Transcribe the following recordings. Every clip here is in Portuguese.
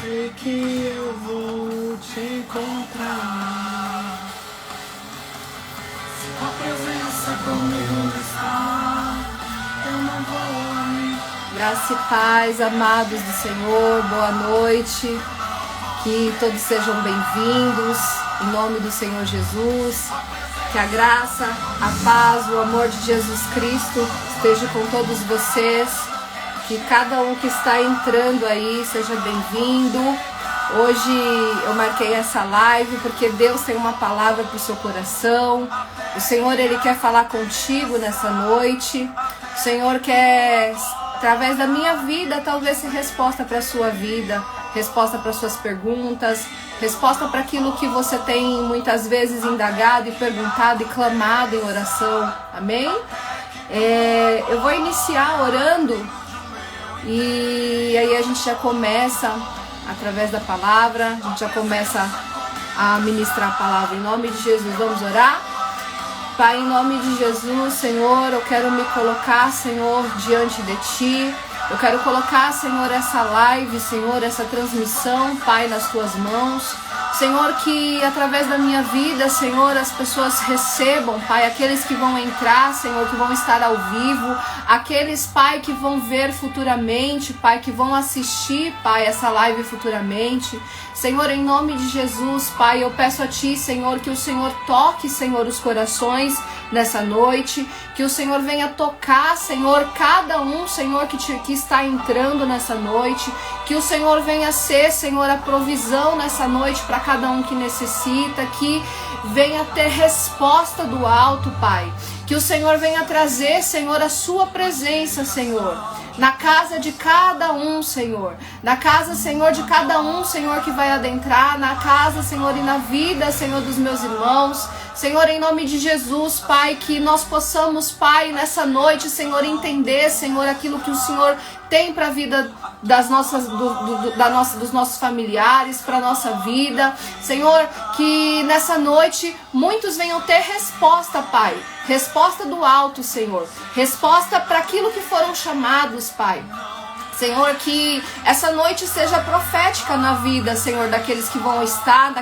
sei que eu vou te encontrar. Se a presença comigo está, eu não vou ali. Graça e paz, amados do Senhor, boa noite. Que todos sejam bem-vindos, em nome do Senhor Jesus. Que a graça, a paz, o amor de Jesus Cristo esteja com todos vocês. Que cada um que está entrando aí seja bem-vindo. Hoje eu marquei essa live porque Deus tem uma palavra para o seu coração. O Senhor, Ele quer falar contigo nessa noite. O Senhor quer, através da minha vida, talvez ser resposta para a sua vida, resposta para as suas perguntas, resposta para aquilo que você tem muitas vezes indagado e perguntado e clamado em oração. Amém? Eu vou iniciar orando e aí a gente já começa, através da palavra, a gente já começa a ministrar a palavra em nome de Jesus. Vamos orar? Pai, em nome de Jesus, Senhor, eu quero me colocar, Senhor, diante de Ti. Eu quero colocar, Senhor, essa live, Senhor, essa transmissão, Pai, nas Tuas mãos. Senhor, que através da minha vida, Senhor, as pessoas recebam, Pai, aqueles que vão entrar, Senhor, que vão estar ao vivo, aqueles, Pai, que vão ver futuramente, Pai, que vão assistir, Pai, essa live futuramente. Senhor, em nome de Jesus, Pai, eu peço a Ti, Senhor, que o Senhor toque, Senhor, os corações nessa noite, que o Senhor venha tocar, Senhor, cada um, Senhor, que está entrando nessa noite, que o Senhor venha ser, Senhor, a provisão nessa noite para cada um que necessita, que venha ter resposta do alto, Pai, que o Senhor venha trazer, Senhor, a sua presença, Senhor, na casa de cada um, Senhor, na casa, Senhor, de cada um, Senhor, que vai adentrar, na casa, Senhor, e na vida, Senhor, dos meus irmãos. Senhor, em nome de Jesus, Pai, que nós possamos, Pai, nessa noite, Senhor, entender, Senhor, aquilo que o Senhor tem para a vida das nossas, dos nossos familiares, para a nossa vida. Senhor, que nessa noite muitos venham ter resposta, Pai. Resposta do alto, Senhor. Resposta para aquilo que foram chamados, Pai. Senhor, que essa noite seja profética na vida, Senhor, daqueles que vão estar,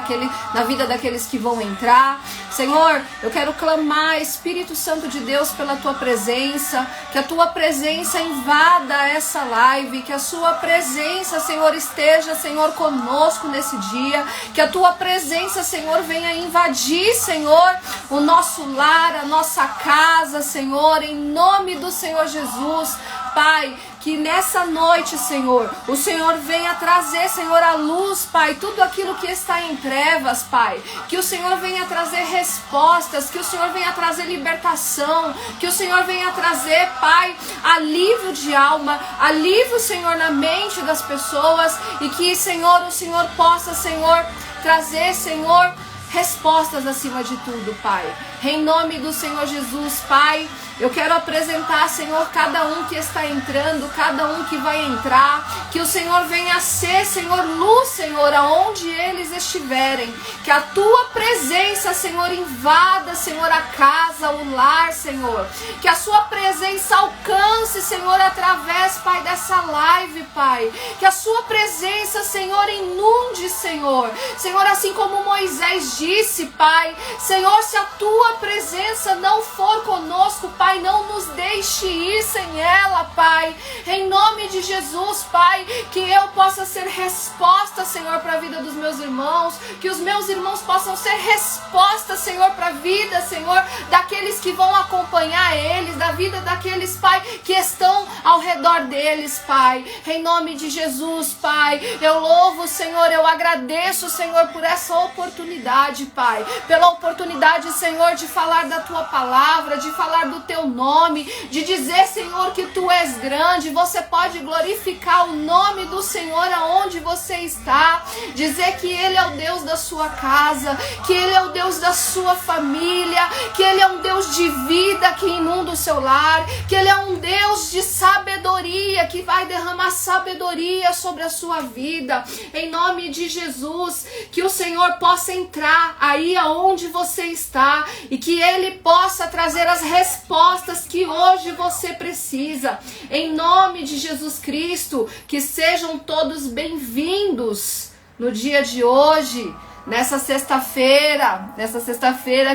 na vida daqueles que vão entrar. Senhor, eu quero clamar, Espírito Santo de Deus, pela Tua presença, que a Tua presença invada essa live, que a Sua presença, Senhor, esteja, Senhor, conosco nesse dia, que a Tua presença, Senhor, venha invadir, Senhor, o nosso lar, a nossa casa, Senhor, em nome do Senhor Jesus, Pai, que nessa noite, Senhor, o Senhor venha trazer, Senhor, a luz, Pai, tudo aquilo que está em trevas, Pai. Que o Senhor venha trazer respostas, que o Senhor venha trazer libertação, que o Senhor venha trazer, Pai, alívio de alma, alívio, Senhor, na mente das pessoas e que, Senhor, o Senhor possa, Senhor, trazer, Senhor, respostas acima de tudo, Pai. Em nome do Senhor Jesus, Pai, eu quero apresentar, Senhor, cada um que está entrando, cada um que vai entrar, que o Senhor venha ser, Senhor, luz, Senhor, aonde eles estiverem, que a Tua presença, Senhor, invada, Senhor, a casa, o lar, Senhor, que a Sua presença alcance, Senhor, através, Pai, dessa live, Pai, que a Sua presença, Senhor, inunde, Senhor, Senhor, assim como Moisés disse, Pai, Senhor, se a Tua presença não for conosco, Pai, não nos deixe ir sem ela, Pai. Em nome de Jesus, Pai, que eu possa ser resposta, Senhor, para a vida dos meus irmãos, que os meus irmãos possam ser resposta, Senhor, para a vida, Senhor, daqueles que vão acompanhar eles, da vida daqueles, Pai, que estão ao redor deles, Pai. Em nome de Jesus, Pai, eu louvo, Senhor, eu agradeço, Senhor, por essa oportunidade, Pai, pela oportunidade, Senhor, de falar da Tua palavra, de falar do Teu nome, de dizer, Senhor, que Tu és grande. Você pode glorificar o nome do Senhor aonde você está, dizer que Ele é o Deus da sua casa, que Ele é o Deus da sua família, que Ele é um Deus de vida que inunda o seu lar, que Ele é um Deus de sabedoria, que vai derramar sabedoria sobre a sua vida. Em nome de Jesus, que o Senhor possa entrar aí aonde você está e que Ele possa trazer as respostas que hoje você precisa. Em nome de Jesus Cristo, que que sejam todos bem-vindos no dia de hoje, nessa sexta-feira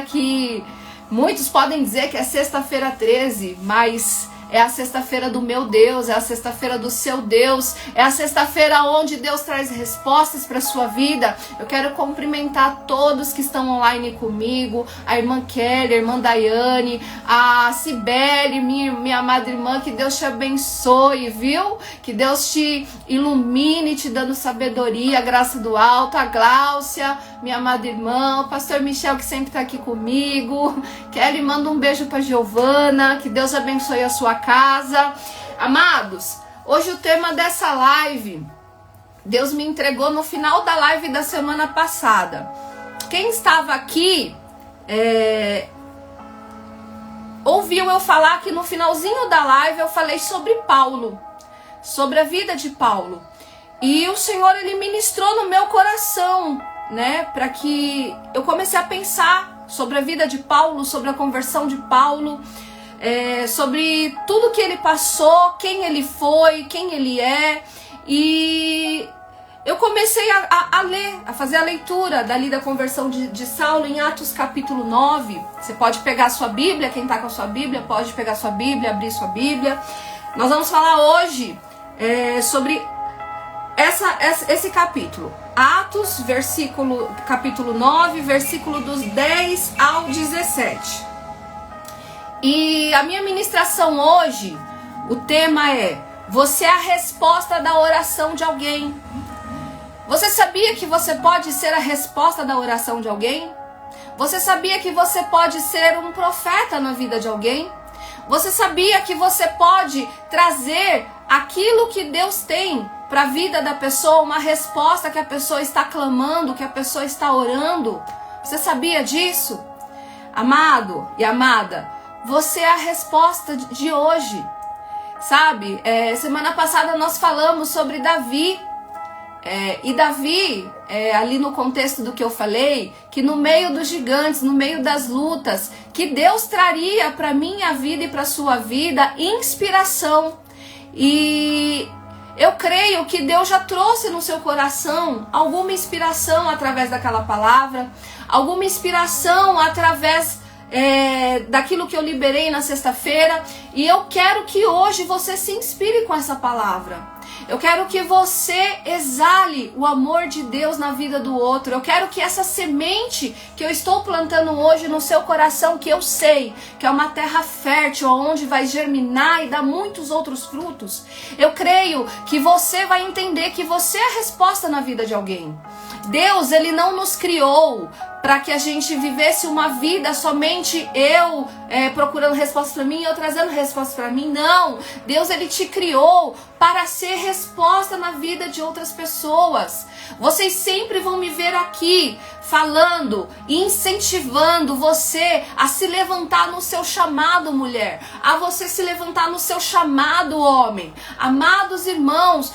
que muitos podem dizer que é sexta-feira 13, mas é a sexta-feira do meu Deus, é a sexta-feira do seu Deus, é a sexta-feira onde Deus traz respostas para a sua vida. Eu quero cumprimentar todos que estão online comigo, a irmã Kelly, a irmã Daiane, a Cibele, minha amada irmã, que Deus te abençoe, viu? Que Deus te ilumine, te dando sabedoria, graça do alto, a Gláucia, minha amada irmã, o pastor Michel, que sempre está aqui comigo. Kelly, manda um beijo para Giovana, que Deus abençoe a sua casa. Amados, hoje o tema dessa live, Deus me entregou no final da live da semana passada. Quem estava aqui ouviu eu falar que no finalzinho da live eu falei sobre Paulo, sobre a vida de Paulo. E o Senhor, ele ministrou no meu coração, né, para que eu comecei a pensar sobre a vida de Paulo, sobre a conversão de Paulo, sobre tudo que ele passou, quem ele foi, quem ele é. E eu comecei a ler, a fazer a leitura dali da conversão de Saulo em Atos capítulo 9. Você pode pegar a sua Bíblia, quem está com a sua Bíblia pode pegar a sua Bíblia, abrir sua Bíblia. Nós vamos falar hoje sobre esse capítulo. Atos, capítulo 9, versículo dos 10 ao 17. E a minha ministração hoje, o tema é: você é a resposta da oração de alguém. Você sabia que você pode ser a resposta da oração de alguém? Você sabia que você pode ser um profeta na vida de alguém? Você sabia que você pode trazer aquilo que Deus tem para a vida da pessoa, uma resposta que a pessoa está clamando, que a pessoa está orando? Você sabia disso? Amado e amada, você é a resposta de hoje, sabe? Semana passada nós falamos sobre Davi, e Davi, ali no contexto do que eu falei, que no meio dos gigantes, no meio das lutas, que Deus traria para minha vida e para sua vida inspiração. E eu creio que Deus já trouxe no seu coração alguma inspiração através daquela palavra, alguma inspiração através daquilo que eu liberei na sexta-feira. E eu quero que hoje você se inspire com essa palavra. Eu quero que você exale o amor de Deus na vida do outro. Eu quero que essa semente que eu estou plantando hoje no seu coração, que eu sei que é uma terra fértil, onde vai germinar e dar muitos outros frutos, eu creio que você vai entender que você é a resposta na vida de alguém. Deus, ele não nos criou para que a gente vivesse uma vida somente eu procurando resposta para mim, eu trazendo resposta para mim. Não, Deus, ele te criou para ser resposta na vida de outras pessoas. Vocês sempre vão me ver aqui falando e incentivando você a se levantar no seu chamado, mulher, a você se levantar no seu chamado, homem. Amados irmãos,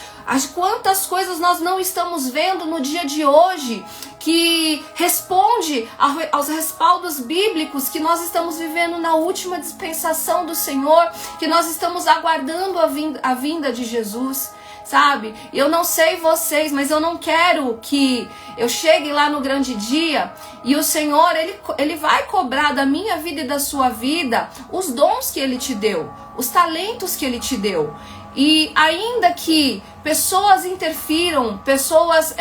quantas coisas nós não estamos vendo no dia de hoje que responde aos respaldos bíblicos que nós estamos vivendo na última dispensação do Senhor, que nós estamos aguardando a vinda de Jesus, sabe? Eu não sei vocês, mas eu não quero que eu chegue lá no grande dia e o Senhor, ele vai cobrar da minha vida e da sua vida os dons que Ele te deu, os talentos que Ele te deu. E ainda que pessoas interfiram, pessoas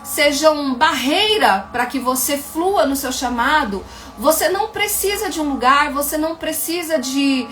sejam barreira para que você flua no seu chamado, você não precisa de um lugar, você não precisa de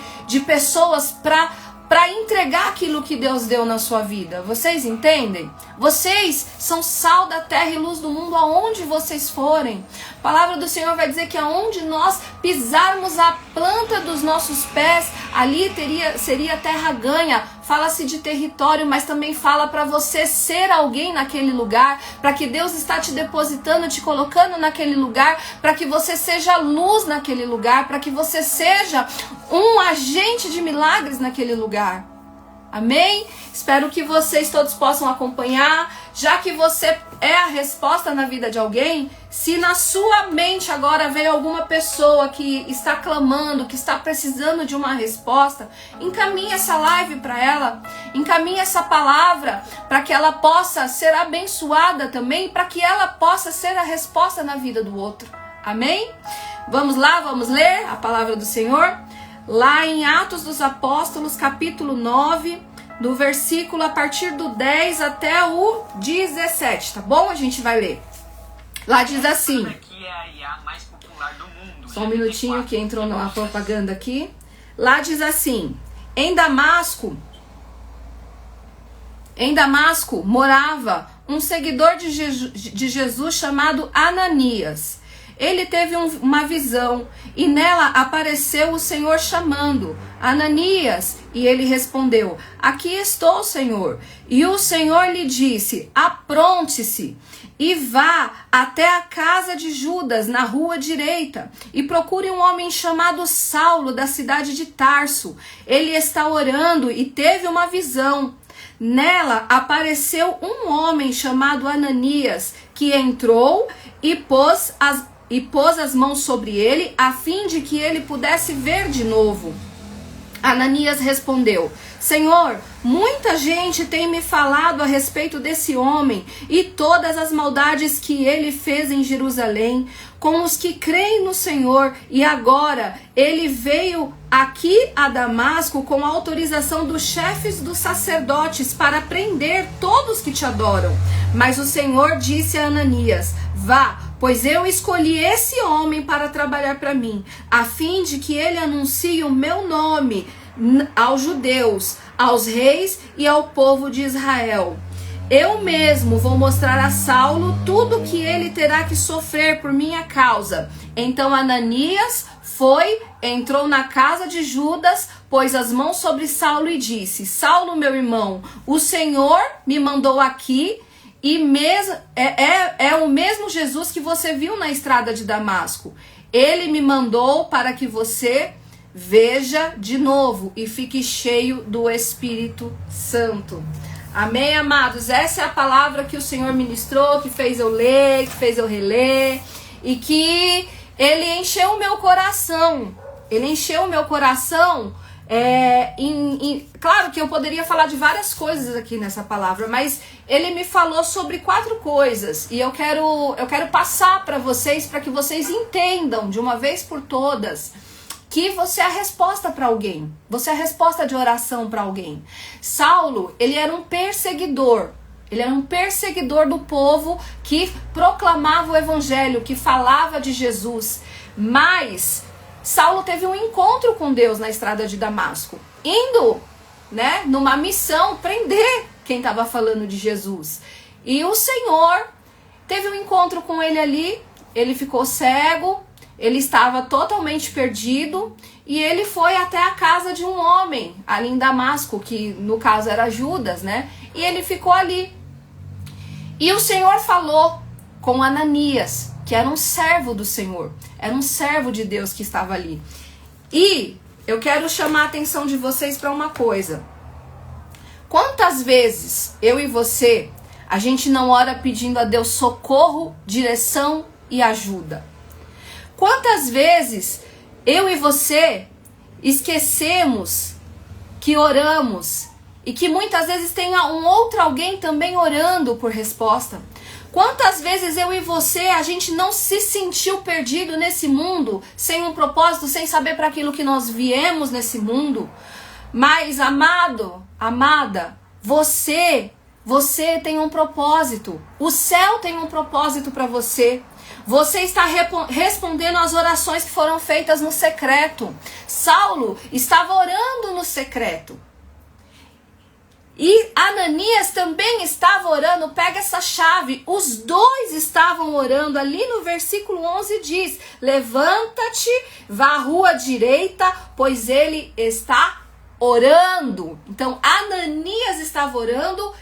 pessoas para entregar aquilo que Deus deu na sua vida. Vocês entendem? Vocês são sal da terra e luz do mundo aonde vocês forem. A palavra do Senhor vai dizer que aonde nós pisarmos a planta dos nossos pés, ali seria terra ganha. Fala-se de território, mas também fala para você ser alguém naquele lugar, para que Deus está te depositando, te colocando naquele lugar, para que você seja luz naquele lugar, para que você seja um agente de milagres naquele lugar. Amém? Espero que vocês todos possam acompanhar. Já que você é a resposta na vida de alguém, se na sua mente agora veio alguma pessoa que está clamando, que está precisando de uma resposta, encaminhe essa live para ela, encaminhe essa palavra para que ela possa ser abençoada também, para que ela possa ser a resposta na vida do outro. Amém? Vamos lá, vamos ler a palavra do Senhor? Lá em Atos dos Apóstolos, capítulo 9, do versículo a partir do 10 até o 17, tá bom? A gente vai ler. Lá diz assim. Só um minutinho que entrou na propaganda aqui. Lá diz assim: Em Damasco morava um seguidor de Jesus chamado Ananias. Ele teve uma visão e nela apareceu o Senhor chamando: Ananias, e ele respondeu: Aqui estou, Senhor. E o Senhor lhe disse: Apronte-se e vá até a casa de Judas, na rua direita, e procure um homem chamado Saulo, da cidade de Tarso. Ele está orando e teve uma visão. Nela apareceu um homem chamado Ananias, que entrou e pôs as mãos sobre ele, a fim de que ele pudesse ver de novo. Ananias respondeu: Senhor, muita gente tem me falado a respeito desse homem e todas as maldades que ele fez em Jerusalém com os que creem no Senhor, e agora ele veio aqui a Damasco com a autorização dos chefes dos sacerdotes para prender todos que te adoram. Mas o Senhor disse a Ananias: Vá, pois eu escolhi esse homem para trabalhar para mim, a fim de que ele anuncie o meu nome aos judeus, aos reis e ao povo de Israel. Eu mesmo vou mostrar a Saulo tudo o que ele terá que sofrer por minha causa. Então Ananias entrou na casa de Judas, pôs as mãos sobre Saulo e disse: Saulo, meu irmão, o Senhor me mandou aqui. E é o mesmo Jesus que você viu na estrada de Damasco. Ele me mandou para que você veja de novo e fique cheio do Espírito Santo. Amém, amados? Essa é a palavra que o Senhor ministrou, que fez eu ler, que fez eu reler, e que ele encheu o meu coração. Ele encheu o meu coração. Claro que eu poderia falar de várias coisas aqui nessa palavra, mas ele me falou sobre 4 coisas e eu quero passar para vocês, para que vocês entendam de uma vez por todas que você é a resposta para alguém, você é a resposta de oração para alguém. Saulo, ele era um perseguidor do povo que proclamava o evangelho, que falava de Jesus, mas Saulo teve um encontro com Deus na estrada de Damasco, indo, numa missão prender quem estava falando de Jesus. E o Senhor teve um encontro com ele ali, ele ficou cego, ele estava totalmente perdido, e ele foi até a casa de um homem ali em Damasco, que no caso era Judas, e ele ficou ali. E o Senhor falou com Ananias, que era um servo do Senhor, era um servo de Deus que estava ali. E eu quero chamar a atenção de vocês para uma coisa. Quantas vezes eu e você, a gente não ora pedindo a Deus socorro, direção e ajuda? Quantas vezes eu e você esquecemos que oramos e que muitas vezes tem um outro alguém também orando por resposta? Quantas vezes eu e você, a gente não se sentiu perdido nesse mundo, sem um propósito, sem saber para aquilo que nós viemos nesse mundo? Mas, amado, amada, você tem um propósito. O céu tem um propósito para você. Você está respondendo às orações que foram feitas no secreto. Saulo estava orando no secreto. E Ananias também estava orando. Pega essa chave. Os dois estavam orando. Ali no versículo 11 diz: levanta-te, vá à rua direita, pois ele está orando. Então Ananias estava orando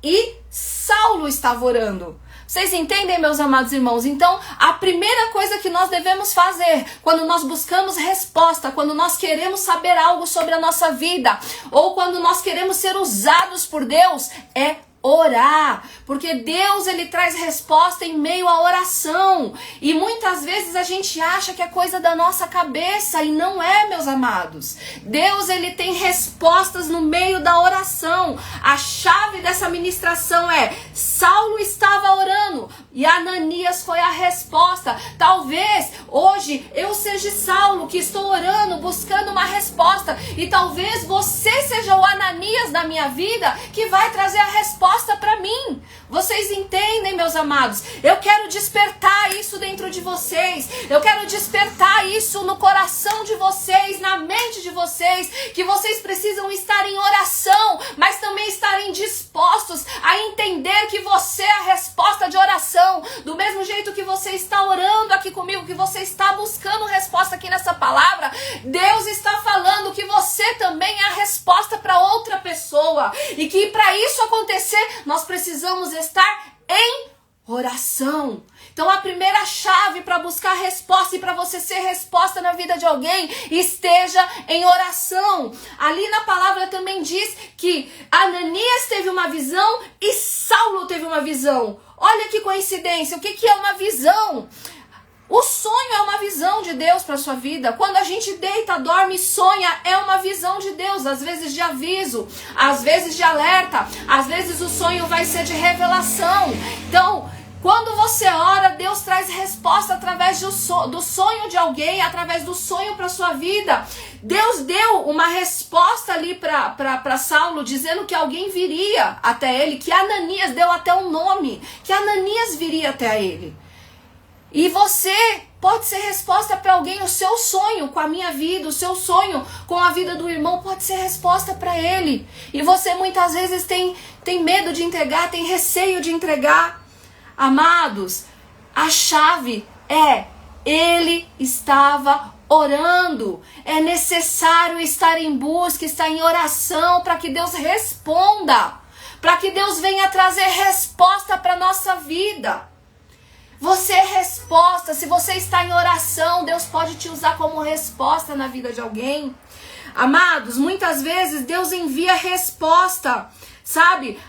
e Saulo estava orando. Vocês entendem, meus amados irmãos? Então, a primeira coisa que nós devemos fazer quando nós buscamos resposta, quando nós queremos saber algo sobre a nossa vida, ou quando nós queremos ser usados por Deus, é orar, porque Deus, ele traz resposta em meio à oração, e muitas vezes a gente acha que é coisa da nossa cabeça, e não é, meus amados. Deus, ele tem respostas no meio da oração. A chave dessa ministração é: Saulo estava orando, e Ananias foi a resposta. Talvez hoje eu seja Saulo, que estou orando, buscando uma resposta, e talvez você seja o Ananias da minha vida, que vai trazer a resposta para mim. Vocês entendem, meus amados? Eu quero despertar isso dentro de vocês. Eu quero despertar isso no coração de vocês, na mente de vocês, que vocês precisam estar em oração, mas também estarem dispostos a entender que você é a resposta de oração. Do mesmo jeito que você está orando aqui comigo, que você está buscando resposta aqui nessa palavra, Deus está falando que você também é a resposta para outra pessoa, e que para isso acontecer, nós precisamos estar em oração. Então a primeira chave para buscar resposta e para você ser resposta na vida de alguém, esteja em oração. Ali na palavra também diz que Ananias teve uma visão e Saulo teve uma visão. Olha que coincidência, o que é uma visão? O sonho é uma visão de Deus para a sua vida. Quando a gente deita, dorme e sonha, é uma visão de Deus. Às vezes de aviso, às vezes de alerta, às vezes o sonho vai ser de revelação. Então, quando você ora, Deus traz resposta através do sonho de alguém, através do sonho para a sua vida. Deus deu uma resposta ali para Saulo, dizendo que alguém viria até ele, que Ananias deu até um nome, que Ananias viria até ele. E você pode ser resposta para alguém. O seu sonho com a minha vida, o seu sonho com a vida do irmão pode ser resposta para ele. E você muitas vezes tem medo de entregar, tem receio de entregar. Amados, a chave é: ele estava orando. É necessário estar em busca, estar em oração para que Deus responda, para que Deus venha trazer resposta para a nossa vida. Você é resposta. Se você está em oração, Deus pode te usar como resposta na vida de alguém. Amados, muitas vezes Deus envia resposta, sabe?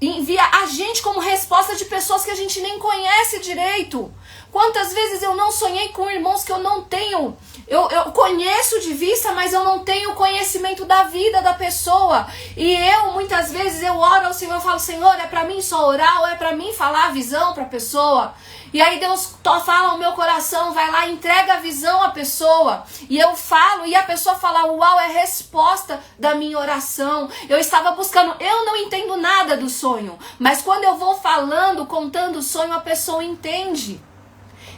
Envia a gente como resposta de pessoas que a gente nem conhece direito. Quantas vezes eu não sonhei com irmãos que eu não tenho, eu conheço de vista, mas eu não tenho conhecimento da vida da pessoa. E muitas vezes eu oro ao Senhor e falo: Senhor, é pra mim só orar ou é pra mim falar a visão pra pessoa? E aí Deus fala ao meu coração, vai lá, entrega a visão à pessoa. E eu falo, e a pessoa fala: uau, é resposta da minha oração. Eu estava buscando, eu não entendo nada do sonho, mas quando eu vou falando, contando o sonho, a pessoa entende.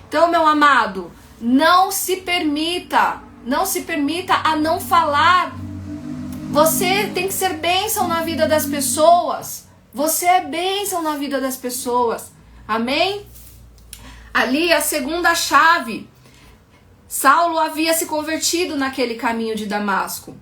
Então, meu amado, não se permita a não falar. Você tem que ser bênção na vida das pessoas. Você é bênção na vida das pessoas. Amém? Ali a segunda chave. Saulo havia se convertido naquele caminho de Damasco.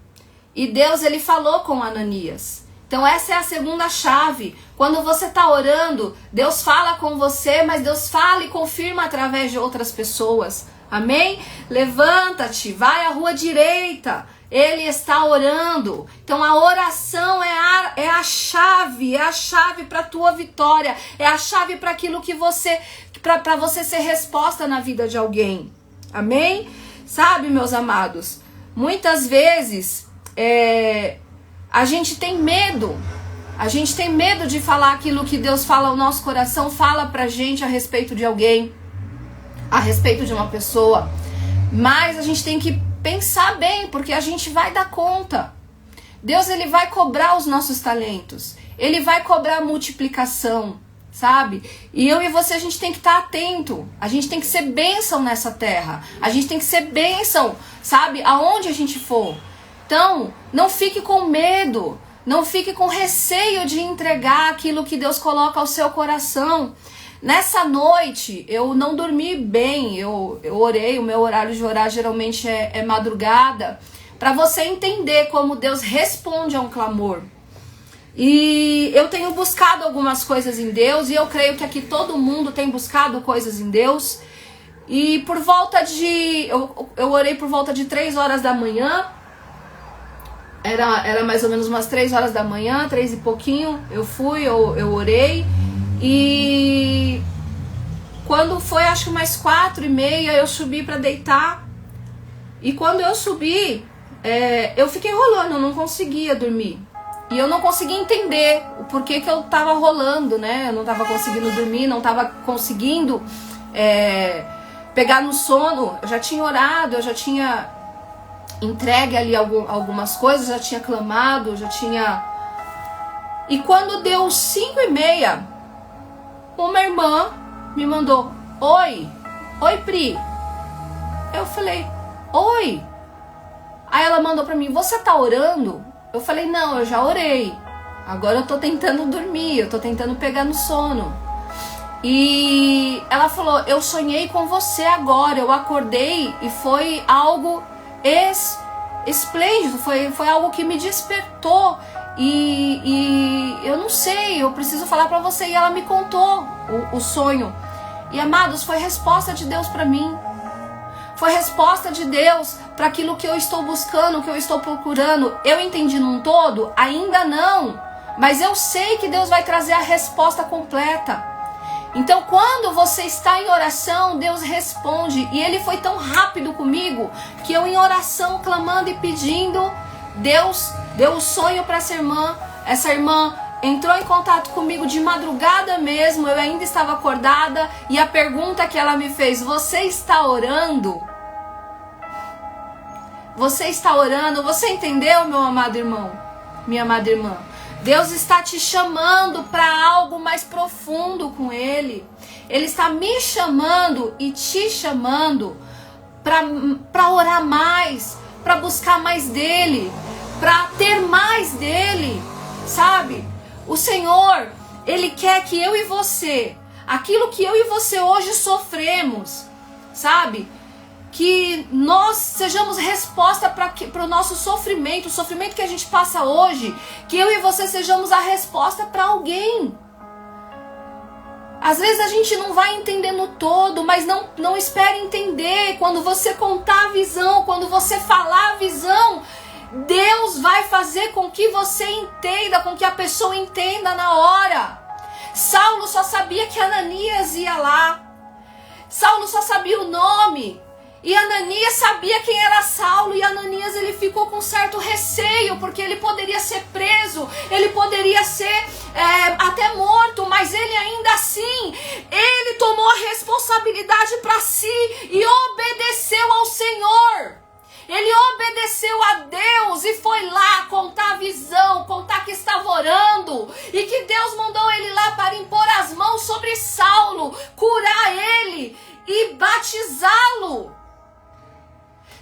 E Deus, ele falou com Ananias. Então essa é a segunda chave. Quando você está orando, Deus fala com você, mas Deus fala e confirma através de outras pessoas. Amém? Levanta-te, vai à rua direita. Ele está orando. Então a oração é a chave para a tua vitória. É a chave para aquilo que para você ser resposta na vida de alguém. Amém? Sabe, meus amados, muitas vezes a gente tem medo. A gente tem medo de falar aquilo que Deus fala, o nosso coração fala pra gente a respeito de alguém, a respeito de uma pessoa. Mas a gente tem que pensar bem, porque a gente vai dar conta. Deus, ele vai cobrar os nossos talentos. Ele vai cobrar a multiplicação, sabe? E eu e você, a gente tem que estar atento. A gente tem que ser bênção nessa terra. A gente tem que ser bênção, sabe? Aonde a gente for. Então, não fique com medo. Não fique com receio de entregar aquilo que Deus coloca ao seu coração. Nessa noite, eu não dormi bem, eu orei, o meu horário de orar geralmente é madrugada, para você entender como Deus responde a um clamor. E eu tenho buscado algumas coisas em Deus, e eu creio que aqui todo mundo tem buscado coisas em Deus. E por volta de... Eu orei por volta de 3 horas da manhã. Era mais ou menos umas 3 horas da manhã, 3 e pouquinho. Eu orei. E quando foi, acho que umas 4h30, eu subi pra deitar. E quando eu subi, eu fiquei rolando, eu não conseguia dormir. E eu não conseguia entender o porquê que eu tava rolando, né? Eu não tava conseguindo dormir, não tava conseguindo pegar no sono. Eu já tinha orado, eu já tinha entregue ali algumas coisas, já tinha clamado, já tinha... E quando deu 5h30, uma irmã me mandou: Oi Pri. Eu falei: Oi. Aí ela mandou pra mim: Você tá orando? Eu falei: Não, eu já orei. Agora eu tô tentando dormir, eu tô tentando pegar no sono. E ela falou: Eu sonhei com você agora, eu acordei e foi algo esplêndido, foi algo que me despertou. E eu não sei, eu preciso falar pra você. E ela me contou o sonho. E amados, foi resposta de Deus pra mim. Foi resposta de Deus para aquilo que eu estou buscando, que eu estou procurando. Eu entendi num todo? Ainda não. Mas eu sei que Deus vai trazer a resposta completa. Então, quando você está em oração, Deus responde. E Ele foi tão rápido comigo que eu, em oração, clamando e pedindo, Deus deu o sonho para essa irmã. Essa irmã entrou em contato comigo de madrugada mesmo. Eu ainda estava acordada. E a pergunta que ela me fez: Você está orando? Você está orando? Você entendeu, meu amado irmão? Minha amada irmã? Deus está te chamando para algo mais profundo com Ele. Ele está me chamando e te chamando para orar mais, para buscar mais dEle, para ter mais dEle, sabe? O Senhor, Ele quer que eu e você, aquilo que eu e você hoje sofremos, sabe? Que nós sejamos resposta para o nosso sofrimento, o sofrimento que a gente passa hoje, que eu e você sejamos a resposta para alguém. Às vezes a gente não vai entendendo todo, mas não espere entender. Quando você contar a visão, quando você falar a visão, Deus vai fazer com que você entenda, com que a pessoa entenda na hora. Saulo só sabia que Ananias ia lá. Saulo só sabia o nome. E Ananias sabia quem era Saulo, e Ananias ele ficou com certo receio, porque ele poderia ser preso, ele poderia ser até morto, mas ele ainda assim, ele tomou a responsabilidade para si e obedeceu ao Senhor. Ele obedeceu a Deus e foi lá contar a visão, contar que estava orando, e que Deus mandou ele lá para impor as mãos sobre Saulo, curar ele e batizá-lo.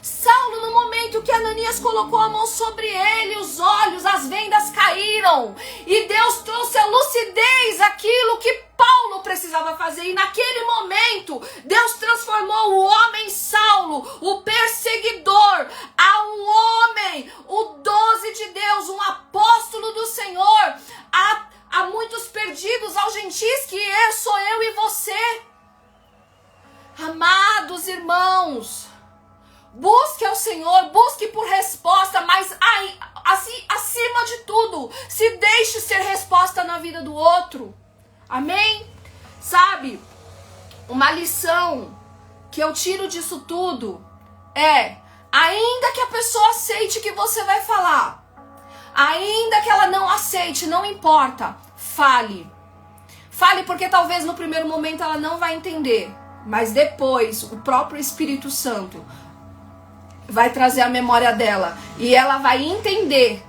Saulo, no momento que Ananias colocou a mão sobre ele, os olhos, as vendas caíram. E Deus trouxe a lucidez, aquilo que Paulo precisava fazer. E naquele momento, Deus transformou o homem Saulo, o perseguidor, a um homem, o 12 de Deus, um apóstolo do Senhor. Há muitos perdidos, aos gentis, que sou eu e você. Amados irmãos, busque ao Senhor, busque por resposta, mas acima de tudo, se deixe ser resposta na vida do outro. Amém? Sabe, uma lição que eu tiro disso tudo é: ainda que a pessoa aceite que você vai falar, ainda que ela não aceite, não importa, fale. Fale, porque talvez no primeiro momento ela não vai entender, mas depois o próprio Espírito Santo vai trazer a memória dela e ela vai entender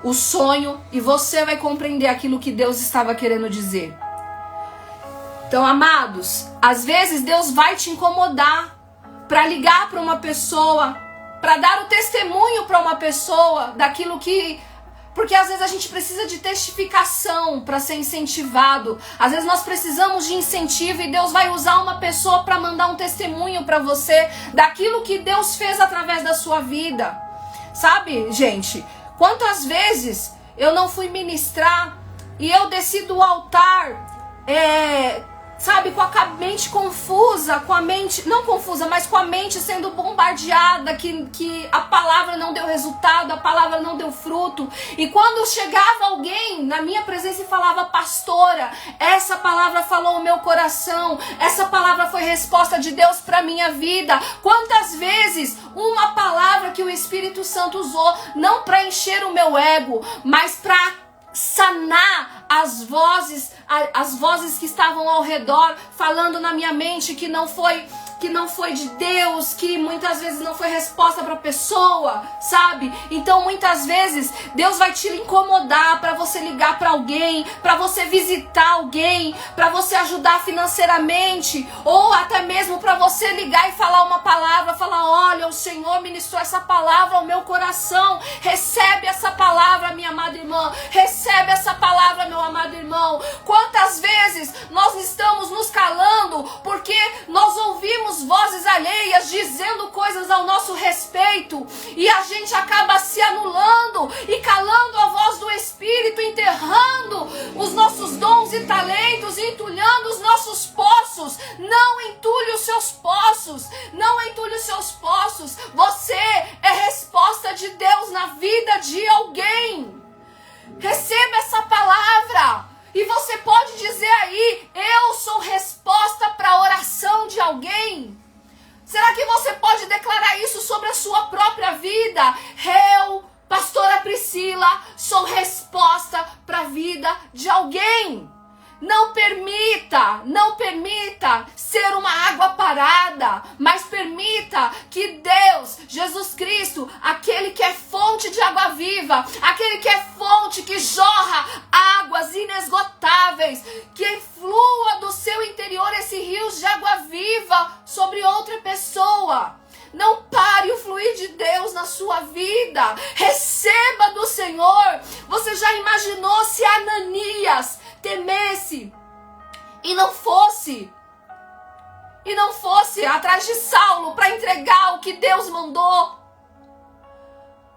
o sonho, e você vai compreender aquilo que Deus estava querendo dizer. Então, amados, às vezes Deus vai te incomodar para ligar para uma pessoa, para dar o testemunho para uma pessoa daquilo que... Porque às vezes a gente precisa de testificação para ser incentivado. Às vezes nós precisamos de incentivo, e Deus vai usar uma pessoa para mandar um testemunho para você daquilo que Deus fez através da sua vida. Sabe, gente? Quantas vezes eu não fui ministrar e eu desci do altar, sabe, com a mente confusa, com a mente, não confusa, mas com a mente sendo bombardeada, que a palavra não deu resultado, a palavra não deu fruto. E quando chegava alguém na minha presença e falava, pastora, essa palavra falou o meu coração, essa palavra foi resposta de Deus para minha vida. Quantas vezes uma palavra que o Espírito Santo usou, não para encher o meu ego, mas para sanar as vozes que estavam ao redor, falando na minha mente que não foi de Deus, que muitas vezes não foi resposta para a pessoa, sabe? Então muitas vezes Deus vai te incomodar para você ligar para alguém, para você visitar alguém, para você ajudar financeiramente, ou até mesmo para você ligar e falar uma palavra, falar, olha, o Senhor ministrou essa palavra ao meu coração, recebe essa palavra, minha amada irmã, recebe essa palavra, meu amado irmão. Quantas vezes nós estamos nos calando porque nós ouvimos vozes alheias dizendo coisas ao nosso respeito e a gente acaba se anulando e calando a voz do Espírito, enterrando os nossos dons e talentos, entulhando os nossos poços. Não entulhe os seus poços, não entulhe os seus poços. Você é resposta de Deus na vida de alguém. Receba essa palavra. E você pode dizer aí, eu sou resposta para a oração de alguém? Será que você pode declarar isso sobre a sua própria vida? Eu, pastora Priscila, sou resposta para a vida de alguém. Não permita ser uma água parada, mas permita que Deus, Jesus Cristo, aquele que é fonte de água viva, aquele que é fonte que jorra águas inesgotáveis, que flua do seu interior esse rio de água viva sobre outra pessoa. Não pare o fluir de Deus na sua vida. Receba do Senhor. Você já imaginou se Ananias temesse e não fosse atrás de Saulo para entregar o que Deus mandou?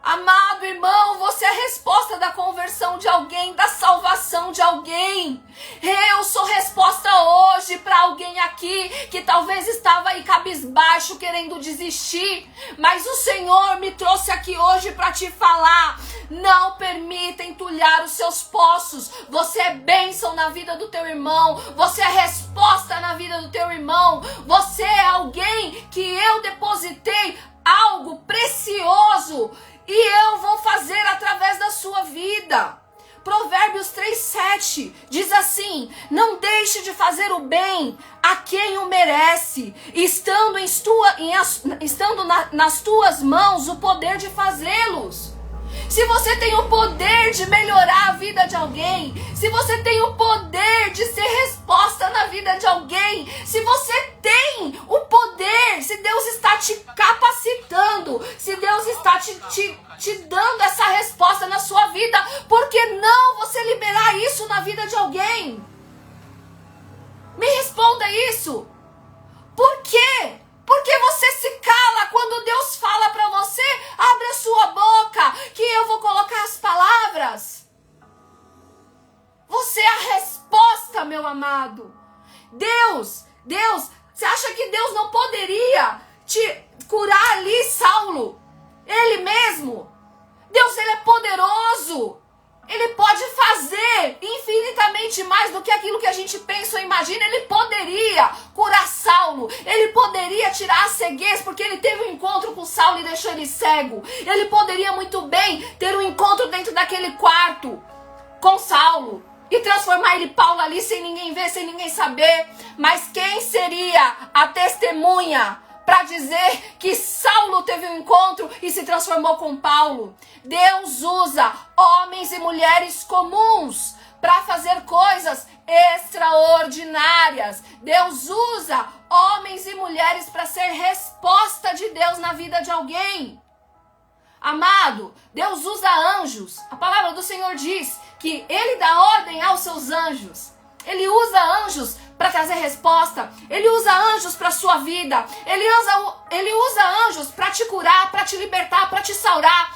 Amado irmão, você é a resposta da conversão de alguém, da salvação de alguém. Eu sou resposta hoje para alguém aqui que talvez estava aí cabisbaixo, querendo desistir. Mas o Senhor me trouxe aqui hoje para te falar. Não permita entulhar os seus poços. Você é bênção na vida do teu irmão. Você é resposta na vida do teu irmão. Você é alguém que eu depositei algo precioso e eu vou fazer através da sua vida. Provérbios 3:7 diz assim: não deixe de fazer o bem a quem o merece, estando nas tuas mãos o poder de fazê-los. Se você tem o poder de melhorar a vida de alguém, se você tem o poder de ser resposta na vida de alguém, se você tem o poder, se Deus está te capacitando, se Deus está te dando essa resposta na sua vida, por que não você liberar isso na vida de alguém? Me responda isso. Por quê? Porque você se cala quando Deus fala para você, abre a sua boca, que eu vou colocar as palavras. Você é a resposta, meu amado. Deus, você acha que Deus não poderia te curar ali, Saulo? Ele mesmo? Deus, ele é poderoso. Ele pode fazer infinitamente mais do que aquilo que a gente pensa ou imagina. Ele poderia curar Saulo. Ele poderia tirar a ceguez, porque ele teve um encontro com Saulo e deixou ele cego. Ele poderia muito bem ter um encontro dentro daquele quarto com Saulo e transformar ele Paulo ali sem ninguém ver, sem ninguém saber. Mas quem seria a testemunha para dizer que Saulo teve um encontro e se transformou com Paulo? Deus usa homens e mulheres comuns para fazer coisas extraordinárias. Deus usa homens e mulheres para ser resposta de Deus na vida de alguém. Amado, Deus usa anjos. A palavra do Senhor diz que Ele dá ordem aos seus anjos. Ele usa anjos para trazer resposta. Ele usa anjos para sua vida. Ele usa anjos para te curar, para te libertar, para te sarar.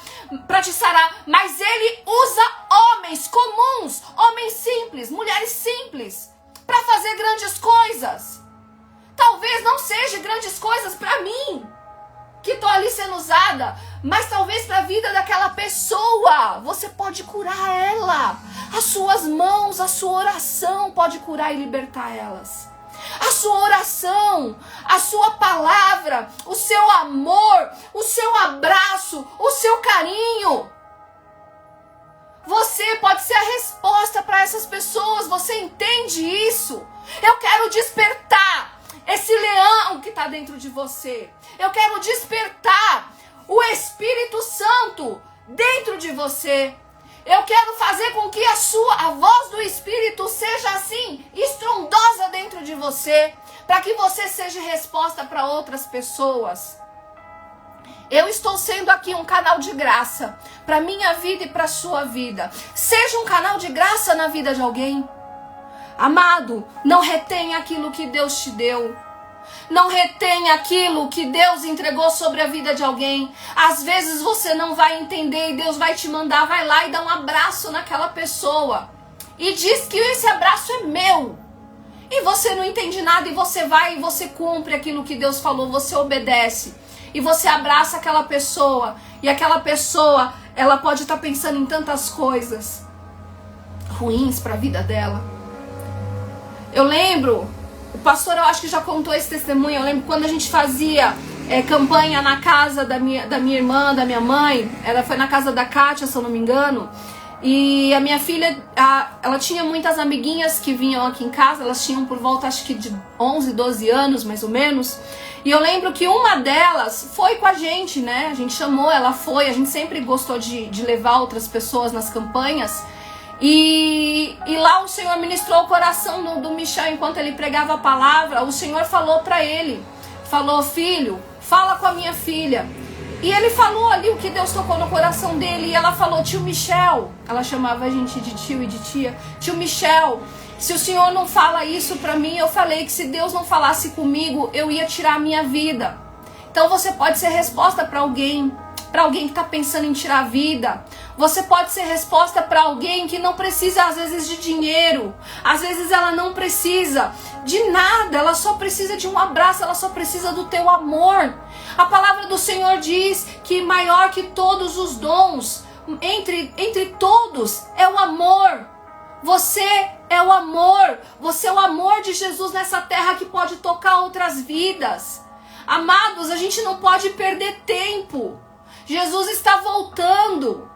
Mas ele usa homens comuns, homens simples, mulheres simples, para fazer grandes coisas. Talvez não seja grandes coisas para mim, que estou ali sendo usada, mas talvez para a vida daquela pessoa. Você pode curar ela. As suas mãos, a sua oração pode curar e libertar elas. A sua oração, a sua palavra, o seu amor, o seu abraço, o seu carinho. Você pode ser a resposta para essas pessoas. Você entende isso? Eu quero despertar esse leão que está dentro de você. Eu quero despertar o Espírito Santo dentro de você. Eu quero fazer com que a voz do Espírito seja assim, estrondosa dentro de você, para que você seja resposta para outras pessoas. Eu estou sendo aqui um canal de graça para minha vida e para a sua vida. Seja um canal de graça na vida de alguém. Amado, não retenha aquilo que Deus te deu. Não retenha aquilo que Deus entregou sobre a vida de alguém. Às vezes você não vai entender e Deus vai te mandar, vai lá e dá um abraço naquela pessoa. E diz que esse abraço é meu. E você não entende nada e você vai e você cumpre aquilo que Deus falou, você obedece. E você abraça aquela pessoa. E aquela pessoa, ela pode estar pensando em tantas coisas ruins para a vida dela. Eu lembro... O pastor, eu acho que já contou esse testemunho. Eu lembro quando a gente fazia campanha na casa da minha irmã, da minha mãe. Ela foi na casa da Kátia, se eu não me engano. E a minha filha, ela tinha muitas amiguinhas que vinham aqui em casa. Elas tinham por volta, acho que de 11, 12 anos, mais ou menos. E eu lembro que uma delas foi com a gente, né? A gente chamou, ela foi. A gente sempre gostou de levar outras pessoas nas campanhas. E lá o Senhor ministrou o coração do Michel enquanto ele pregava a palavra. O Senhor falou para ele, falou: filho, fala com a minha filha. E ele falou ali o que Deus tocou no coração dele. E ela falou: tio Michel, ela chamava a gente de tio e de tia. Tio Michel, se o Senhor não fala isso para mim, eu falei que se Deus não falasse comigo, eu ia tirar a minha vida. Então você pode ser resposta para alguém que está pensando em tirar a vida. Você pode ser resposta para alguém que não precisa, às vezes, de dinheiro. Às vezes ela não precisa de nada. Ela só precisa de um abraço. Ela só precisa do teu amor. A palavra do Senhor diz que maior que todos os dons, entre todos, é o amor. Você é o amor. Você é o amor de Jesus nessa terra que pode tocar outras vidas. Amados, a gente não pode perder tempo. Jesus está voltando.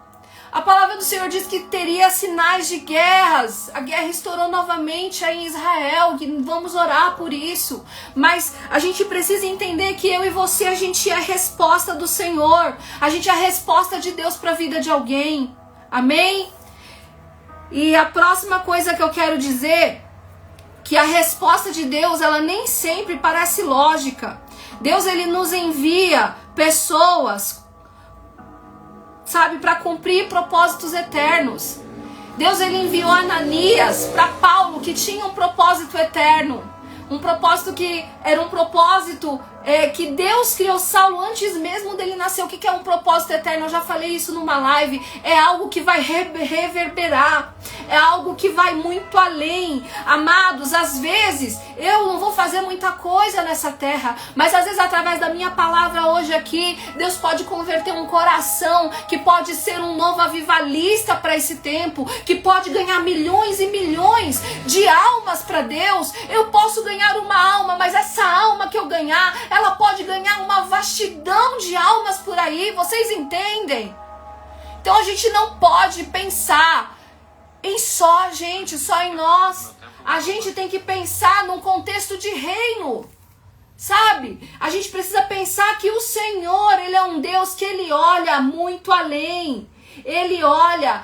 A palavra do Senhor diz que teria sinais de guerras. A guerra estourou novamente aí em Israel. Que vamos orar por isso. Mas a gente precisa entender que eu e você, a gente é a resposta do Senhor. A gente é a resposta de Deus para a vida de alguém. Amém? E a próxima coisa que eu quero dizer, que a resposta de Deus, ela nem sempre parece lógica. Deus, ele nos envia pessoas, sabe, para cumprir propósitos eternos. Deus, ele enviou Ananias para Paulo, que tinha um propósito eterno. Um propósito que era um propósito que Deus criou Saulo antes mesmo dele nascer. O que é um propósito eterno? Eu já falei isso numa live. É algo que vai reverberar. É algo que vai muito além. Amados, às vezes eu não vou fazer muita coisa nessa terra, mas às vezes através da minha palavra hoje aqui, Deus pode converter um coração que pode ser um novo avivalista para esse tempo, que pode ganhar milhões e milhões de almas para Deus. Eu posso ganhar uma alma, mas essa alma que eu ganhar, ela pode ganhar uma vastidão de almas por aí. Vocês entendem? Então a gente não pode pensar em só a gente, só em nós. A gente tem que pensar num contexto de reino, sabe? A gente precisa pensar que o Senhor, ele é um Deus que ele olha muito além. Ele olha,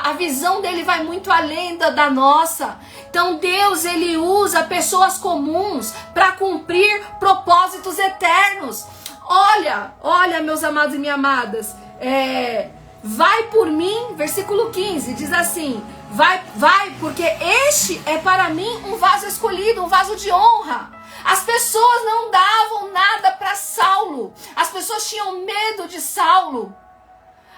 a visão dele vai muito além da nossa. Então Deus, ele usa pessoas comuns para cumprir propósitos eternos. Olha, meus amados e minhas amadas, vai por mim, versículo 15, diz assim: Vai, porque este é para mim um vaso escolhido, um vaso de honra. As pessoas não davam nada para Saulo. As pessoas tinham medo de Saulo.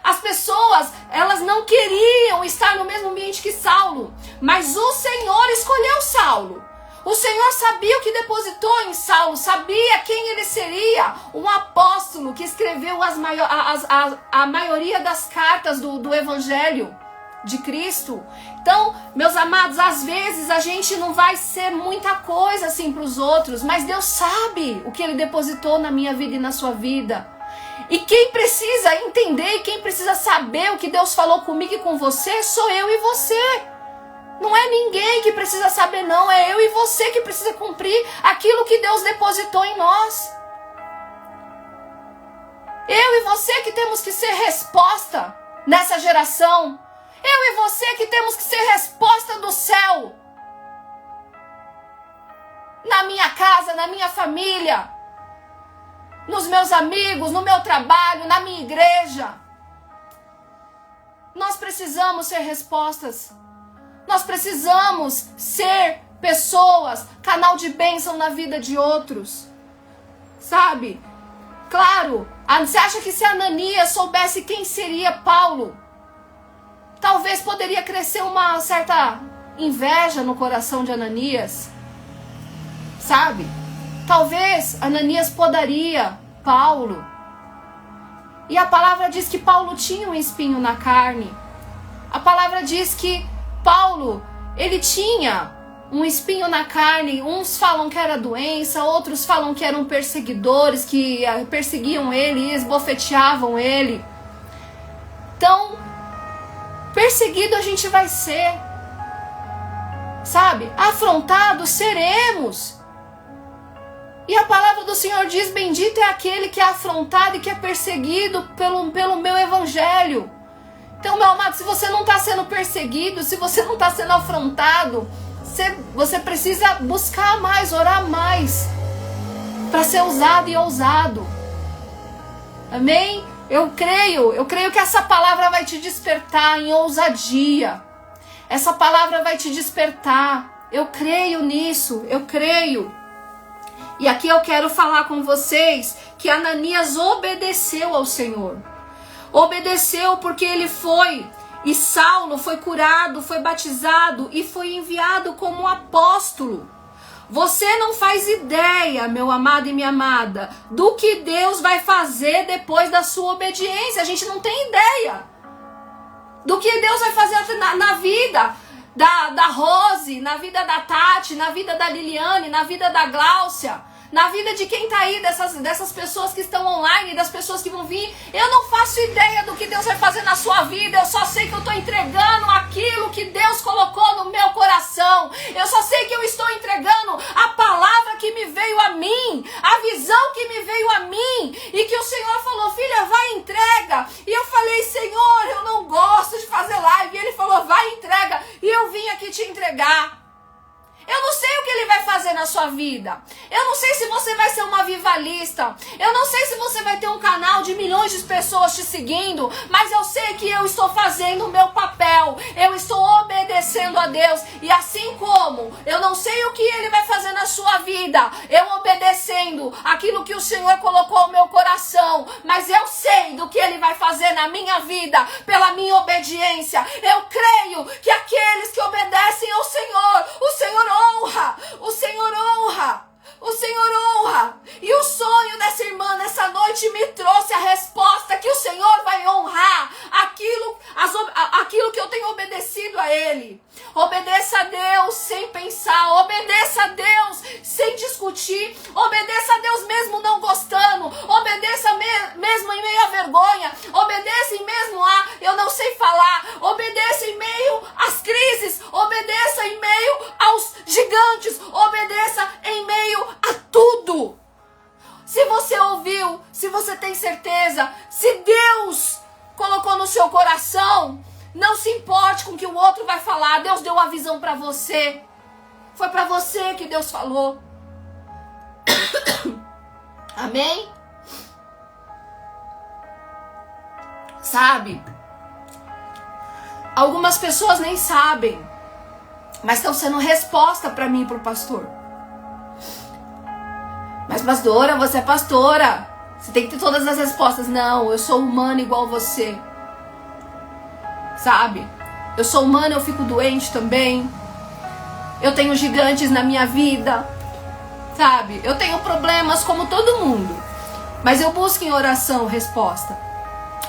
As pessoas, elas não queriam estar no mesmo ambiente que Saulo. Mas o Senhor escolheu Saulo. O Senhor sabia o que depositou em Saulo, sabia quem ele seria, um apóstolo que escreveu a maioria das cartas do Evangelho de Cristo. Então, meus amados, às vezes a gente não vai ser muita coisa assim para os outros, mas Deus sabe o que Ele depositou na minha vida e na sua vida. E quem precisa entender, quem precisa saber o que Deus falou comigo e com você, sou eu e você. Não é ninguém que precisa saber, não. É eu e você que precisa cumprir aquilo que Deus depositou em nós. Eu e você que temos que ser resposta nessa geração. Eu e você que temos que ser resposta do céu. Na minha casa, na minha família, nos meus amigos, no meu trabalho, na minha igreja. Nós precisamos ser respostas. Nós precisamos ser pessoas, canal de bênção na vida de outros. Sabe? Claro, você acha que se Ananias soubesse quem seria Paulo, talvez poderia crescer uma certa inveja no coração de Ananias? Sabe? Talvez Ananias podaria Paulo. E a palavra diz que Paulo tinha um espinho na carne. A palavra diz que Paulo, ele tinha um espinho na carne. Uns falam que era doença, outros falam que eram perseguidores, que perseguiam ele e esbofeteavam ele. Então, perseguido a gente vai ser. Sabe? Afrontados seremos. E a palavra do Senhor diz, bendito é aquele que é afrontado e que é perseguido pelo meu evangelho. Então, meu amado, se você não está sendo perseguido, se você não está sendo afrontado, você precisa buscar mais, orar mais, para ser usado e ousado. Amém? Eu creio que essa palavra vai te despertar em ousadia. Essa palavra vai te despertar. Eu creio nisso, eu creio. E aqui eu quero falar com vocês que Ananias obedeceu ao Senhor. Obedeceu porque ele foi, e Saulo foi curado, foi batizado e foi enviado como apóstolo. Você não faz ideia, meu amado e minha amada, do que Deus vai fazer depois da sua obediência. A gente não tem ideia do que Deus vai fazer na vida da Rose, na vida da Tati, na vida da Liliane, na vida da Gláucia, na vida de quem tá aí, dessas pessoas que estão online, das pessoas que vão vir. Eu não faço ideia do que Deus vai fazer na sua vida. Eu só sei que eu tô entregando aquilo que Deus colocou no meu coração. Eu só sei que eu estou entregando a palavra que me veio a mim, a visão que me veio a mim, e que o Senhor falou, filha, vai, entrega. E eu falei, Senhor, eu não gosto de fazer live. E Ele falou, vai, entrega. E eu vim aqui te entregar. Eu não sei o que Ele vai fazer na sua vida. Eu não sei se você vai ser uma avivalista. Eu não sei se você vai ter um canal de milhões de pessoas te seguindo. Mas eu sei que eu estou fazendo o meu papel. Eu estou obedecendo a Deus. E assim como eu não sei o que Ele vai fazer na sua vida, eu obedecendo aquilo que o Senhor colocou no meu coração. Mas eu sei do que Ele vai fazer na minha vida pela minha obediência. Eu creio que aqueles que obedecem ao Senhor, o Senhor honra, o Senhor honra, o Senhor honra. E o sonho dessa irmã nessa noite me trouxe a resposta que o Senhor vai honrar aquilo que eu tenho obedecido a Ele. Obedeça a Deus sem pensar, obedeça a Deus sem discutir, obedeça a Deus mesmo não gostando, obedeça mesmo em meio à vergonha, obedeça em mesmo a eu não sei falar, obedeça em meio às crises, obedeça em meio aos gigantes, obedeça em meio a tudo. Se você ouviu, se você tem certeza, se Deus colocou no seu coração, não se importe com o que o outro vai falar. Deus deu uma visão para você. Foi para você que Deus falou. Amém? Sabe? Algumas pessoas nem sabem, mas estão sendo resposta para mim e para o pastor. Mas pastora, você é pastora, você tem que ter todas as respostas. Não, eu sou humana igual você. Sabe? Eu sou humana, eu fico doente também. Eu tenho gigantes na minha vida. Sabe? Eu tenho problemas como todo mundo. Mas eu busco em oração resposta.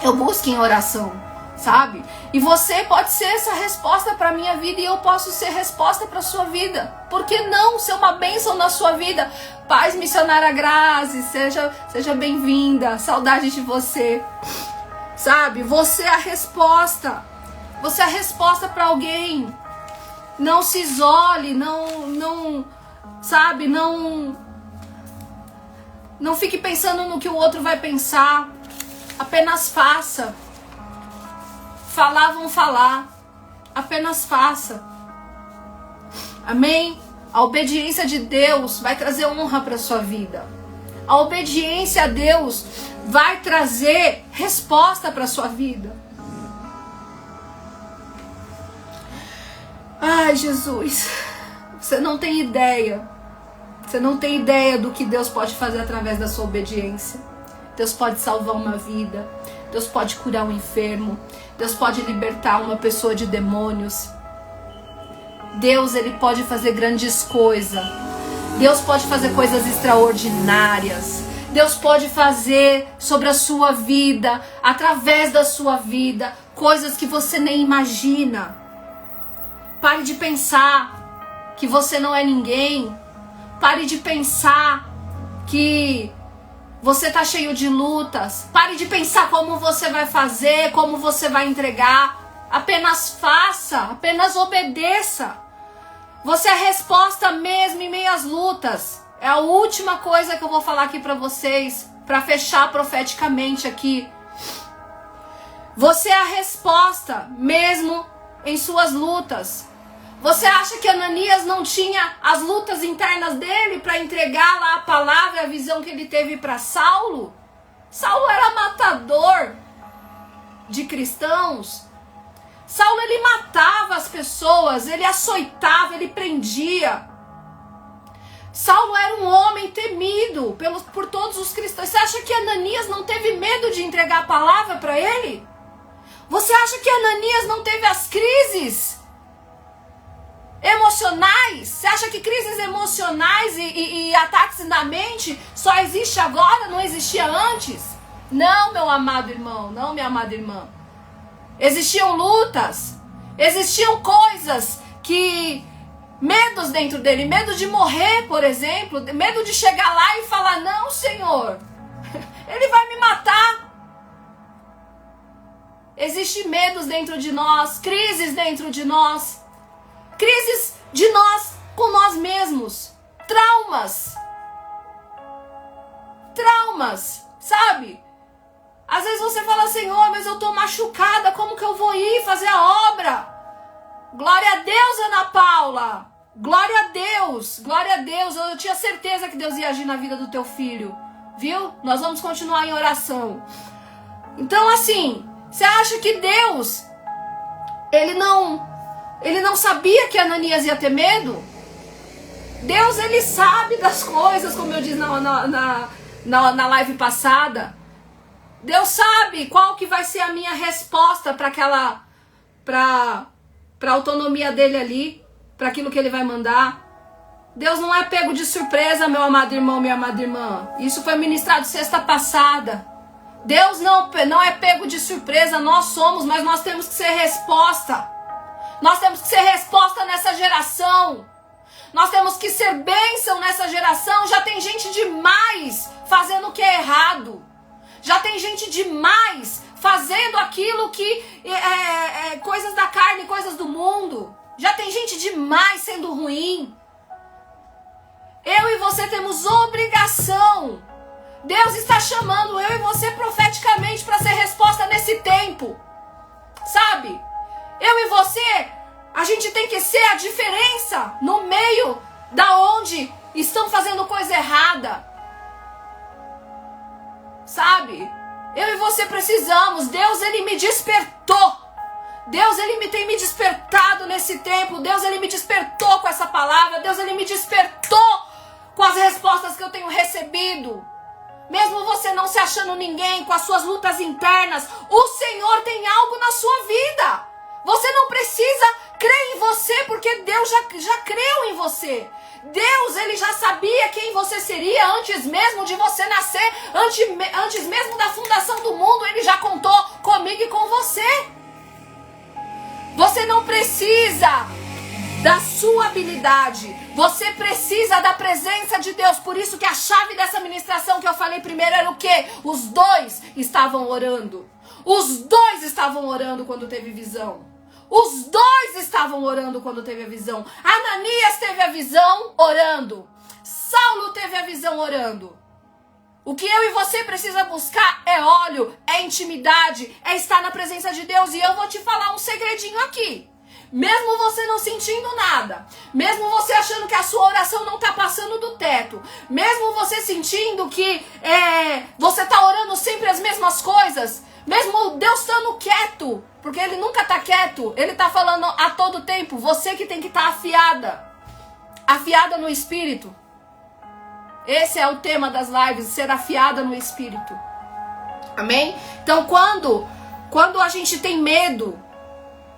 Eu busco em oração, sabe? E você pode ser essa resposta para minha vida e eu posso ser resposta para sua vida. Por que não ser uma bênção na sua vida? Paz missionária Grazi, seja bem-vinda. Saudade de você. Sabe? Você é a resposta. Você é a resposta para alguém. Não se isole, sabe? Não fique pensando no que o outro vai pensar. Apenas faça. Falar, vão falar. Apenas faça. Amém? A obediência de Deus vai trazer honra para sua vida. A obediência a Deus vai trazer resposta para sua vida. Ai, Jesus, você não tem ideia. Você não tem ideia do que Deus pode fazer através da sua obediência. Deus pode salvar uma vida. Deus pode curar um enfermo. Deus pode libertar uma pessoa de demônios. Deus, Ele pode fazer grandes coisas. Deus pode fazer coisas extraordinárias. Deus pode fazer sobre a sua vida, através da sua vida, coisas que você nem imagina. Pare de pensar que você não é ninguém. Pare de pensar que você está cheio de lutas. Pare de pensar como você vai fazer, como você vai entregar. Apenas faça, apenas obedeça. Você é a resposta mesmo em meio às lutas. É a última coisa que eu vou falar aqui para vocês, para fechar profeticamente aqui. Você é a resposta mesmo em suas lutas. Você acha que Ananias não tinha as lutas internas dele para entregar lá a palavra, a visão que ele teve para Saulo? Saulo era matador de cristãos. Saulo, ele matava as pessoas, ele açoitava, ele prendia. Saulo era um homem temido por todos os cristãos. Você acha que Ananias não teve medo de entregar a palavra para ele? Você acha que Ananias não teve as crises emocionais? Você acha que crises emocionais e ataques na mente só existe agora, não existia antes? Não, meu amado irmão, não, minha amada irmã. Existiam lutas, existiam coisas que... medos dentro dele, medo de morrer, por exemplo, medo de chegar lá e falar, não, Senhor, Ele vai me matar. Existem medos dentro de nós, crises dentro de nós. Crises de nós com nós mesmos. Traumas, sabe? Às vezes você fala, Senhor, mas eu tô machucada, como que eu vou ir fazer a obra? Glória a Deus, Ana Paula. Glória a Deus. Glória a Deus. Eu tinha certeza que Deus ia agir na vida do teu filho. Viu? Nós vamos continuar em oração. Então, assim, você acha que Deus, Ele não sabia que Ananias ia ter medo? Deus, Ele sabe das coisas, como eu disse na live passada. Deus sabe qual que vai ser a minha resposta para a autonomia dele ali, para aquilo que ele vai mandar. Deus não é pego de surpresa, meu amado irmão, minha amada irmã. Isso foi ministrado sexta passada. Deus não é pego de surpresa, nós somos, mas nós temos que ser resposta. Nós temos que ser resposta nessa geração. Nós temos que ser bênção nessa geração. Já tem gente demais fazendo o que é errado. Já tem gente demais fazendo aquilo que é coisas da carne, coisas do mundo. Já tem gente demais sendo ruim. Eu e você temos obrigação. Deus está chamando eu e você profeticamente para ser resposta nesse tempo. Sabe? Eu e você, a gente tem que ser a diferença no meio da onde estão fazendo coisa errada. Sabe? Eu e você precisamos. Deus, Ele me despertou. Deus, Ele tem me despertado nesse tempo. Deus, Ele me despertou com essa palavra. Deus, Ele me despertou com as respostas que eu tenho recebido. Mesmo você não se achando ninguém, com as suas lutas internas, o Senhor tem algo na sua vida. Você não precisa crer em você, porque Deus já creu em você. Deus, Ele já sabia quem você seria antes mesmo de você nascer, antes mesmo da fundação do mundo. Ele já contou comigo e com você. Você não precisa da sua habilidade, você precisa da presença de Deus. Por isso que a chave dessa ministração que eu falei primeiro era o quê? Os dois estavam orando. Os dois estavam orando quando teve visão. Os dois estavam orando quando teve a visão. Ananias teve a visão orando. Saulo teve a visão orando. O que eu e você precisa buscar é óleo, é intimidade, é estar na presença de Deus. E eu vou te falar um segredinho aqui. Mesmo você não sentindo nada, mesmo você achando que a sua oração não está passando do teto, mesmo você sentindo que você está orando sempre as mesmas coisas, mesmo Deus estando quieto, porque Ele nunca está quieto, Ele está falando a todo tempo, você que tem que estar afiada no Espírito. Esse é o tema das lives, ser afiada no Espírito. Amém? Então quando a gente tem medo,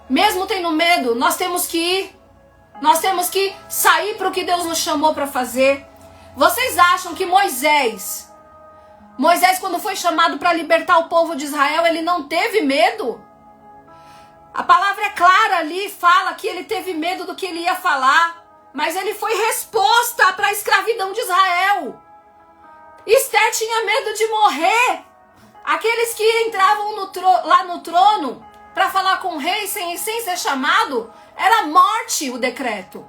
mesmo tendo medo, nós temos que ir. Nós temos que sair para o que Deus nos chamou para fazer. Vocês acham que Moisés, quando foi chamado para libertar o povo de Israel, ele não teve medo? A palavra é clara ali, fala que ele teve medo do que ele ia falar. Mas ele foi resposta para a escravidão de Israel. Esther tinha medo de morrer. Aqueles que entravam lá no trono para falar com o rei sem ser chamado, era morte o decreto.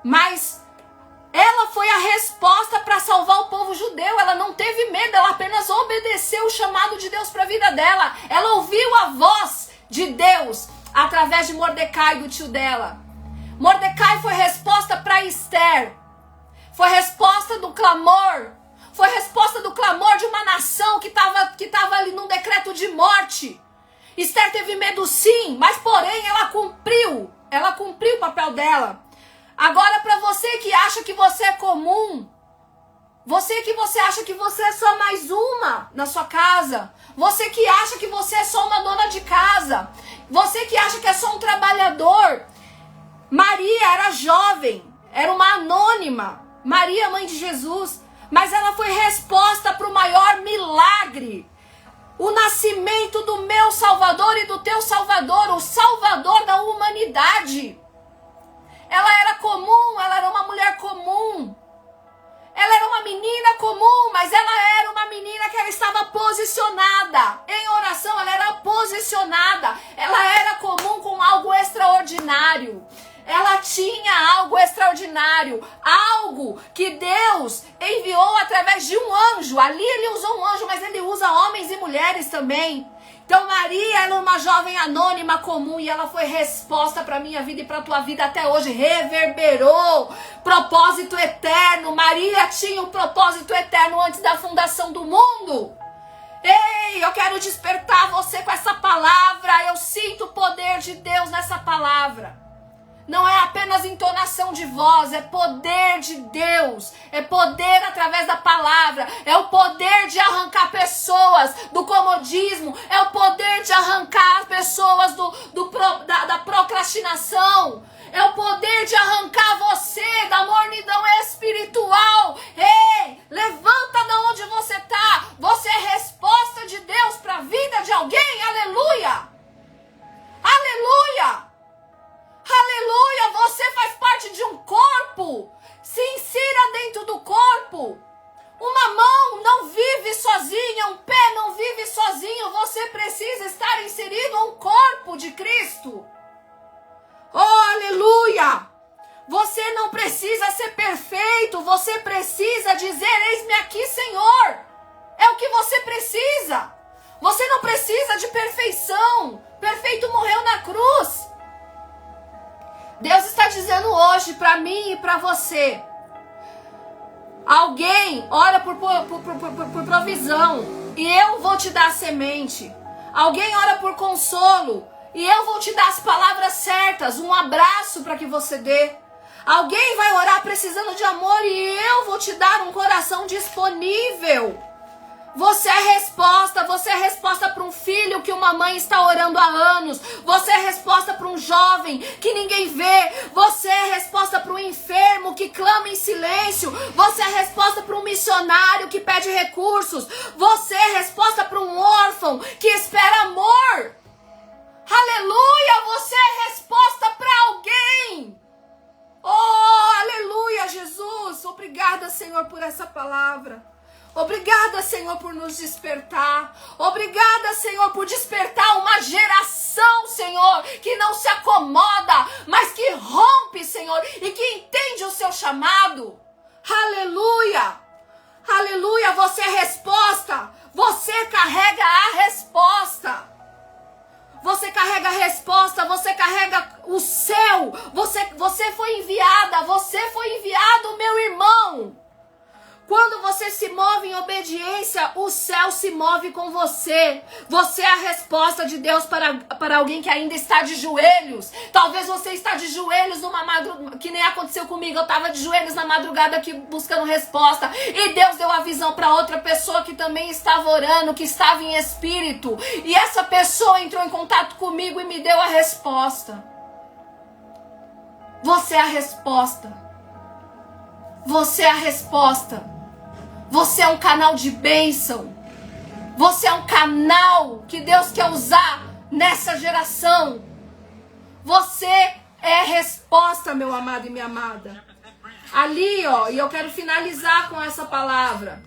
Mas ela foi a resposta para salvar o povo judeu. Ela não teve medo, ela apenas obedeceu o chamado de Deus para a vida dela. Ela ouviu a voz de Deus através de Mordecai, do tio dela. Mordecai foi resposta para Esther. Foi resposta do clamor. Foi resposta do clamor de uma nação que estava ali num decreto de morte. Esther teve medo sim, mas porém ela cumpriu o papel dela. Agora para você que acha que você é comum, você acha que você é só mais uma na sua casa, você que acha que você é só uma dona de casa, você que acha que é só um trabalhador. Maria era jovem, era uma anônima, Maria, mãe de Jesus, mas ela foi resposta para o maior milagre. O nascimento do meu Salvador e do teu Salvador, o Salvador da humanidade. Ela era comum, ela era uma mulher comum. Ela era uma menina comum, mas ela era uma menina que ela estava posicionada. Em oração, ela era posicionada. Ela era comum com algo extraordinário. Ela tinha algo extraordinário, algo que Deus enviou através de um anjo. Ali ele usou um anjo, mas ele usa homens e mulheres também. Então Maria era uma jovem anônima comum e ela foi resposta para a minha vida e para a tua vida até hoje. Reverberou, propósito eterno. Maria tinha um propósito eterno antes da fundação do mundo. Ei, eu quero despertar você com essa palavra. Eu sinto o poder de Deus nessa palavra. Não é apenas entonação de voz, é poder de Deus, é poder através da palavra, é o poder de arrancar pessoas do comodismo, é o poder de arrancar pessoas da procrastinação, é o poder de arrancar você da mornidão espiritual. Ei, levanta da onde você está, você é resposta de Deus para a vida de alguém, aleluia, aleluia. Aleluia, você faz parte de um corpo. Se insira dentro do corpo. Uma mão não vive sozinha, um pé não vive sozinho. Você precisa estar inserido a um corpo de Cristo. Oh, aleluia. Você não precisa ser perfeito. Você precisa dizer, eis-me aqui, Senhor. É o que você precisa. Você não precisa de perfeição. Perfeito morreu na cruz. Deus está dizendo hoje para mim e para você. Alguém ora por provisão e eu vou te dar a semente. Alguém ora por consolo E eu vou te dar as palavras certas, um abraço para que você dê. Alguém vai orar precisando de amor e eu vou te dar um coração disponível. Você é resposta para um filho que uma mãe está orando há anos. Você é resposta para um jovem que ninguém vê. Você é resposta para um enfermo que clama em silêncio. Você é resposta para um missionário que pede recursos. Você é resposta para um órfão que espera amor. Aleluia, você é resposta para alguém. Oh, aleluia, Jesus. Obrigada, Senhor, por essa palavra. Obrigada, Senhor, por nos despertar. Obrigada, Senhor, por despertar uma geração, Senhor, que não se acomoda, mas que rompe, Senhor, e que entende o seu chamado. Aleluia. Aleluia, você é resposta. Você carrega a resposta. Você carrega a resposta, você carrega o céu. Você foi enviada, você foi enviado, meu irmão. Quando você se move em obediência, o céu se move com você. Você é a resposta de Deus para alguém que ainda está de joelhos. Talvez você está de joelhos numa madrugada, que nem aconteceu comigo. Eu estava de joelhos na madrugada aqui buscando resposta. E Deus deu a visão para outra pessoa que também estava orando, que estava em espírito. E essa pessoa entrou em contato comigo e me deu a resposta. Você é a resposta. Você é a resposta. Você é um canal de bênção. Você é um canal que Deus quer usar nessa geração. Você é resposta, meu amado e minha amada. Ali, ó, e eu quero finalizar com essa palavra.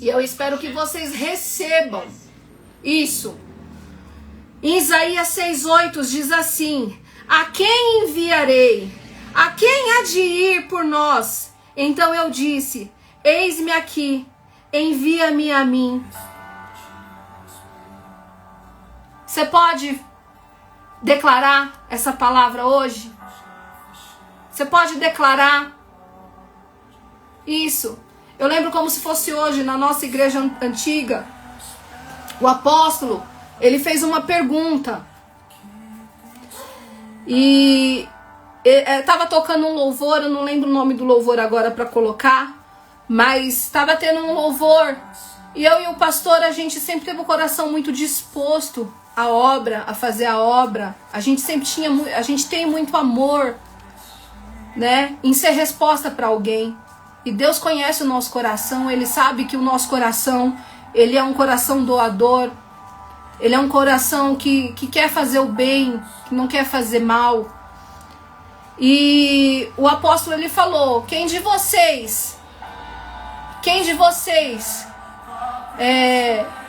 E eu espero que vocês recebam isso. Em Isaías 6:8 diz assim: a quem enviarei? A quem há de ir por nós? Então eu disse: eis-me aqui, envia-me a mim. Você pode declarar essa palavra hoje? Você pode declarar isso? Eu lembro como se fosse hoje, na nossa igreja antiga, o apóstolo, ele fez uma pergunta. E estava tocando um louvor, eu não lembro o nome do louvor agora para colocar, mas estava tendo um louvor, e eu e o pastor, a gente sempre teve o coração muito disposto à obra, a fazer a obra. A gente tem muito amor, né, em ser resposta para alguém. E Deus conhece o nosso coração, Ele sabe que o nosso coração, ele é um coração doador, ele é um coração que quer fazer o bem, que não quer fazer mal. E o apóstolo, ele falou: quem de vocês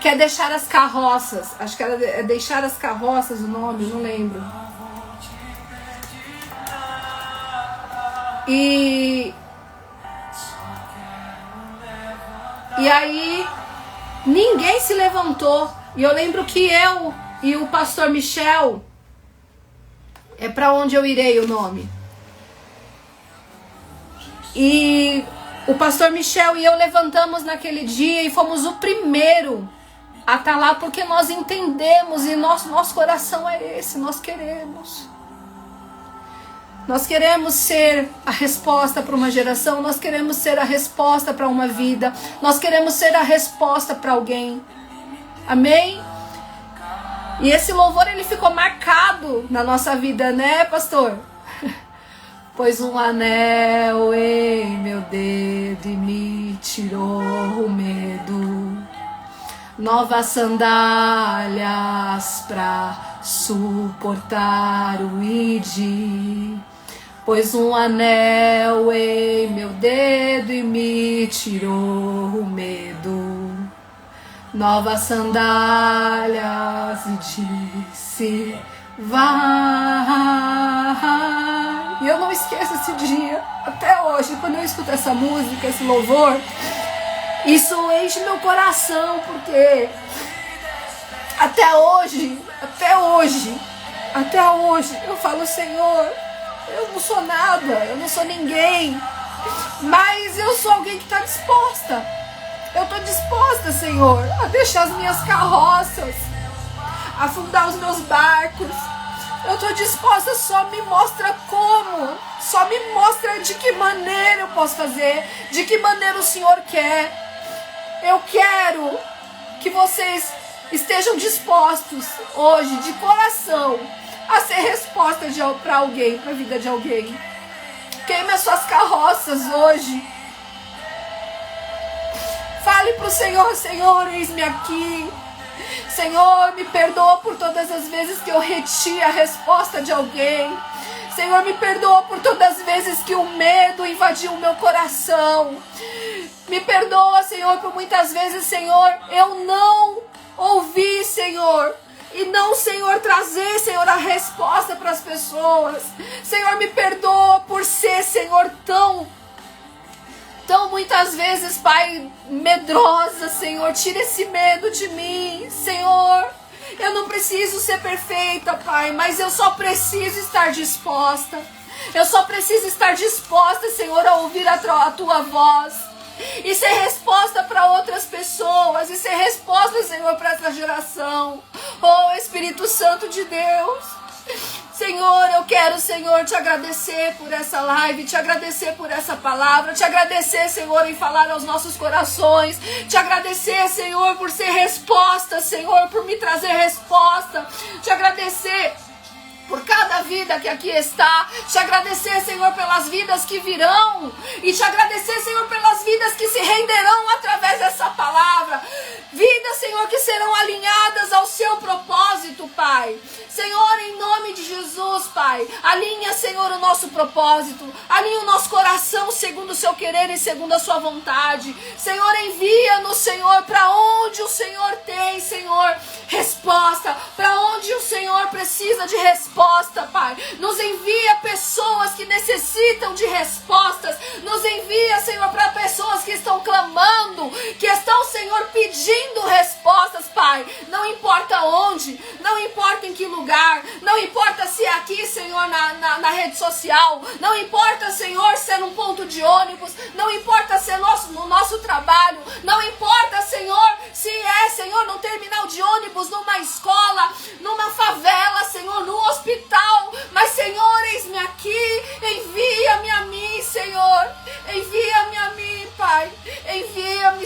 quer deixar as carroças? Acho que era deixar as carroças o nome, não lembro. E aí ninguém se levantou. E eu lembro que eu e o pastor Michel, é para onde eu irei o nome. E o pastor Michel e eu levantamos naquele dia e fomos o primeiro a estar lá, porque nós entendemos e nosso coração é esse, nós queremos ser a resposta para uma geração, nós queremos ser a resposta para uma vida, nós queremos ser a resposta para alguém. Amém? E esse louvor, ele ficou marcado na nossa vida, né, pastor? Pois um anel em meu dedo e me tirou o medo, novas sandálias pra suportar o id. Pois um anel em meu dedo e me tirou o medo, novas sandálias, e disse: vai. E eu não esqueço esse dia, até hoje, quando eu escuto essa música, esse louvor, isso enche meu coração, porque até hoje, eu falo: Senhor, eu não sou nada, eu não sou ninguém, mas eu sou alguém que está disposta. Eu estou disposta, Senhor, a deixar as minhas carroças, afundar os meus barcos. Eu estou disposta, só me mostra como, só me mostra de que maneira eu posso fazer, de que maneira o Senhor quer. Eu quero que vocês estejam dispostos hoje, de coração, a ser resposta para alguém, para a vida de alguém. Queime as suas carroças hoje. Fale para o Senhor: Senhor, eis-me aqui. Senhor, me perdoa por todas as vezes que eu reti a resposta de alguém. Senhor, me perdoa por todas as vezes que o medo invadiu o meu coração. Me perdoa, Senhor, por muitas vezes, Senhor, eu não ouvi, Senhor. E não, Senhor, trazer, Senhor, a resposta para as pessoas. Senhor, me perdoa por ser, Senhor, tão muitas vezes, Pai, medrosa, Senhor. Tira esse medo de mim, Senhor. Eu não preciso ser perfeita, Pai, mas eu só preciso estar disposta. Eu só preciso estar disposta, Senhor, a ouvir a tua voz. E ser resposta para outras pessoas. E ser resposta, Senhor, para essa geração. Oh, Espírito Santo de Deus. Senhor, eu quero, Senhor, te agradecer por essa live, te agradecer por essa palavra, te agradecer, Senhor, em falar aos nossos corações, te agradecer, Senhor, por ser resposta, Senhor, por me trazer resposta, te agradecer por cada vida que aqui está, te agradecer, Senhor, pelas vidas que virão, e te agradecer, Senhor, pelas vidas que se renderão através dessa palavra, vidas, Senhor, que serão alinhadas ao seu propósito, Pai. Senhor, em nome de Jesus, Pai, alinha, Senhor, o nosso propósito, alinha o nosso coração segundo o seu querer e segundo a sua vontade. Senhor, envia-nos, Senhor, para onde o Senhor tem, Senhor, resposta, para onde o Senhor precisa de resposta, Pai. Nos envia pessoas que necessitam de respostas, nos envia, Senhor, para pessoas que estão clamando, que estão, Senhor, pedindo respostas, Pai. Não importa onde, não importa em que lugar, não importa se é aqui, Senhor, na rede social, não importa, Senhor, se é num ponto de ônibus, não importa se é no nosso trabalho, não importa, Senhor, se é, Senhor, num terminal de ônibus, numa escola, numa favela, Senhor, num hospital, mas, Senhor, eis-me aqui, envia-me a mim, Senhor, envia-me a mim, Pai, envia-me,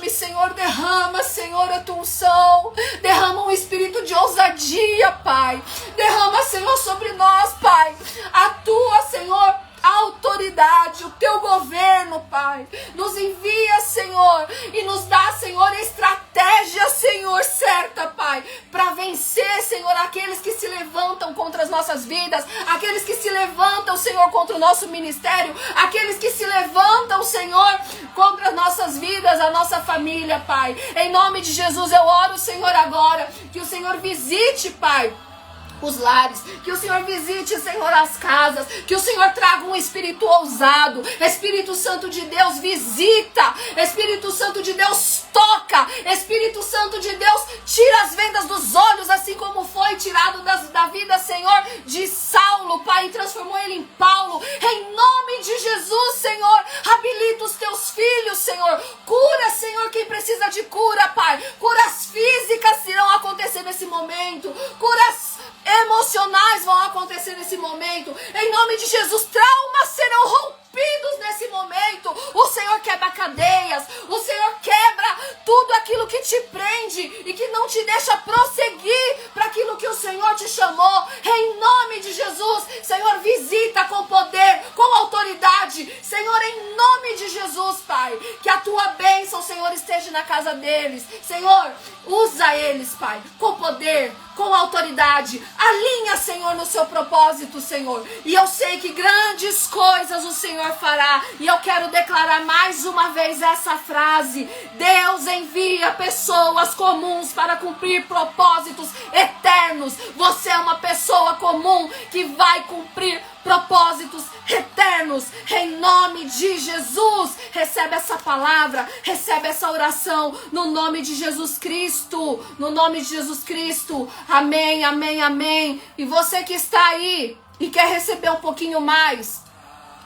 Senhor, derrama, Senhor, a tua unção, derrama um espírito de ousadia, Pai, derrama, Senhor, sobre nós, Pai, a tua, Senhor, a autoridade, o teu governo, Pai, nos envia, Senhor, e nos dá, Senhor, estratégia, Senhor, certa, Pai, para vencer, Senhor, aqueles que se levantam contra as nossas vidas, aqueles que se levantam, Senhor, contra o nosso ministério, aqueles que se levantam, Senhor, contra as nossas vidas, a nossa família, Pai. Em nome de Jesus eu oro, Senhor, agora, que o Senhor visite, Pai, os lares, que o Senhor visite, Senhor, as casas, que o Senhor traga um espírito ousado. Espírito Santo de Deus, visita, Espírito Santo de Deus, toca, Espírito Santo de Deus, tira as vendas dos olhos, assim como foi tirado da vida, Senhor, de Saulo, Pai, e transformou ele em Paulo. Em nome de Jesus, Senhor, habilita os teus filhos, Senhor, cura, Senhor, quem precisa de cura, Pai, curas físicas irão acontecer nesse momento, curas emocionais vão acontecer nesse momento. Em nome de Jesus, traumas serão rompidos nesse momento. O Senhor quebra cadeias, o Senhor quebra tudo aquilo que te prende e que não te deixa prosseguir para aquilo que o Senhor te chamou. Em nome de Jesus, Senhor, visita com poder, com autoridade, Senhor, em nome de Jesus, Pai, que a tua bênção, Senhor, esteja na casa deles. Senhor, usa eles, Pai, com poder, com autoridade, alinha, Senhor, no seu propósito, Senhor, e eu sei que grandes coisas o Senhor fará, e eu quero declarar mais uma vez essa frase: Deus envia pessoas comuns para cumprir propósitos eternos. Você é uma pessoa comum que vai cumprir propósitos eternos, em nome de Jesus. Recebe essa palavra, recebe essa oração, no nome de Jesus Cristo, no nome de Jesus Cristo, amém, amém, amém. E você que está aí e quer receber um pouquinho mais,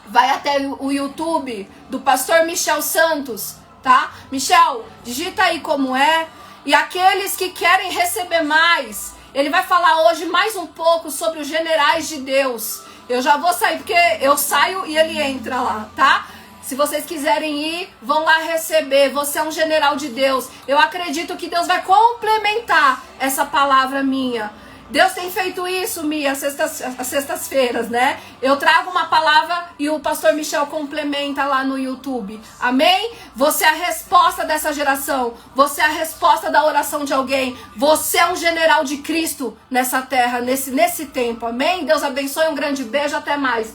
vai até o YouTube do pastor Michel Santos, tá? Michel, digita aí como é, E aqueles que querem receber mais, ele vai falar hoje mais um pouco sobre os generais de Deus. Eu já vou sair, porque eu saio e ele entra lá, tá? Se vocês quiserem ir, vão lá receber. Você é um general de Deus. Eu acredito que Deus vai complementar essa palavra minha. Deus tem feito isso, Mia, às sextas-feiras, né? Eu trago uma palavra e o pastor Michel complementa lá no YouTube. Amém? Você é a resposta dessa geração. Você é a resposta da oração de alguém. Você é um general de Cristo nessa terra, nesse tempo. Amém? Deus abençoe, um grande beijo, até mais.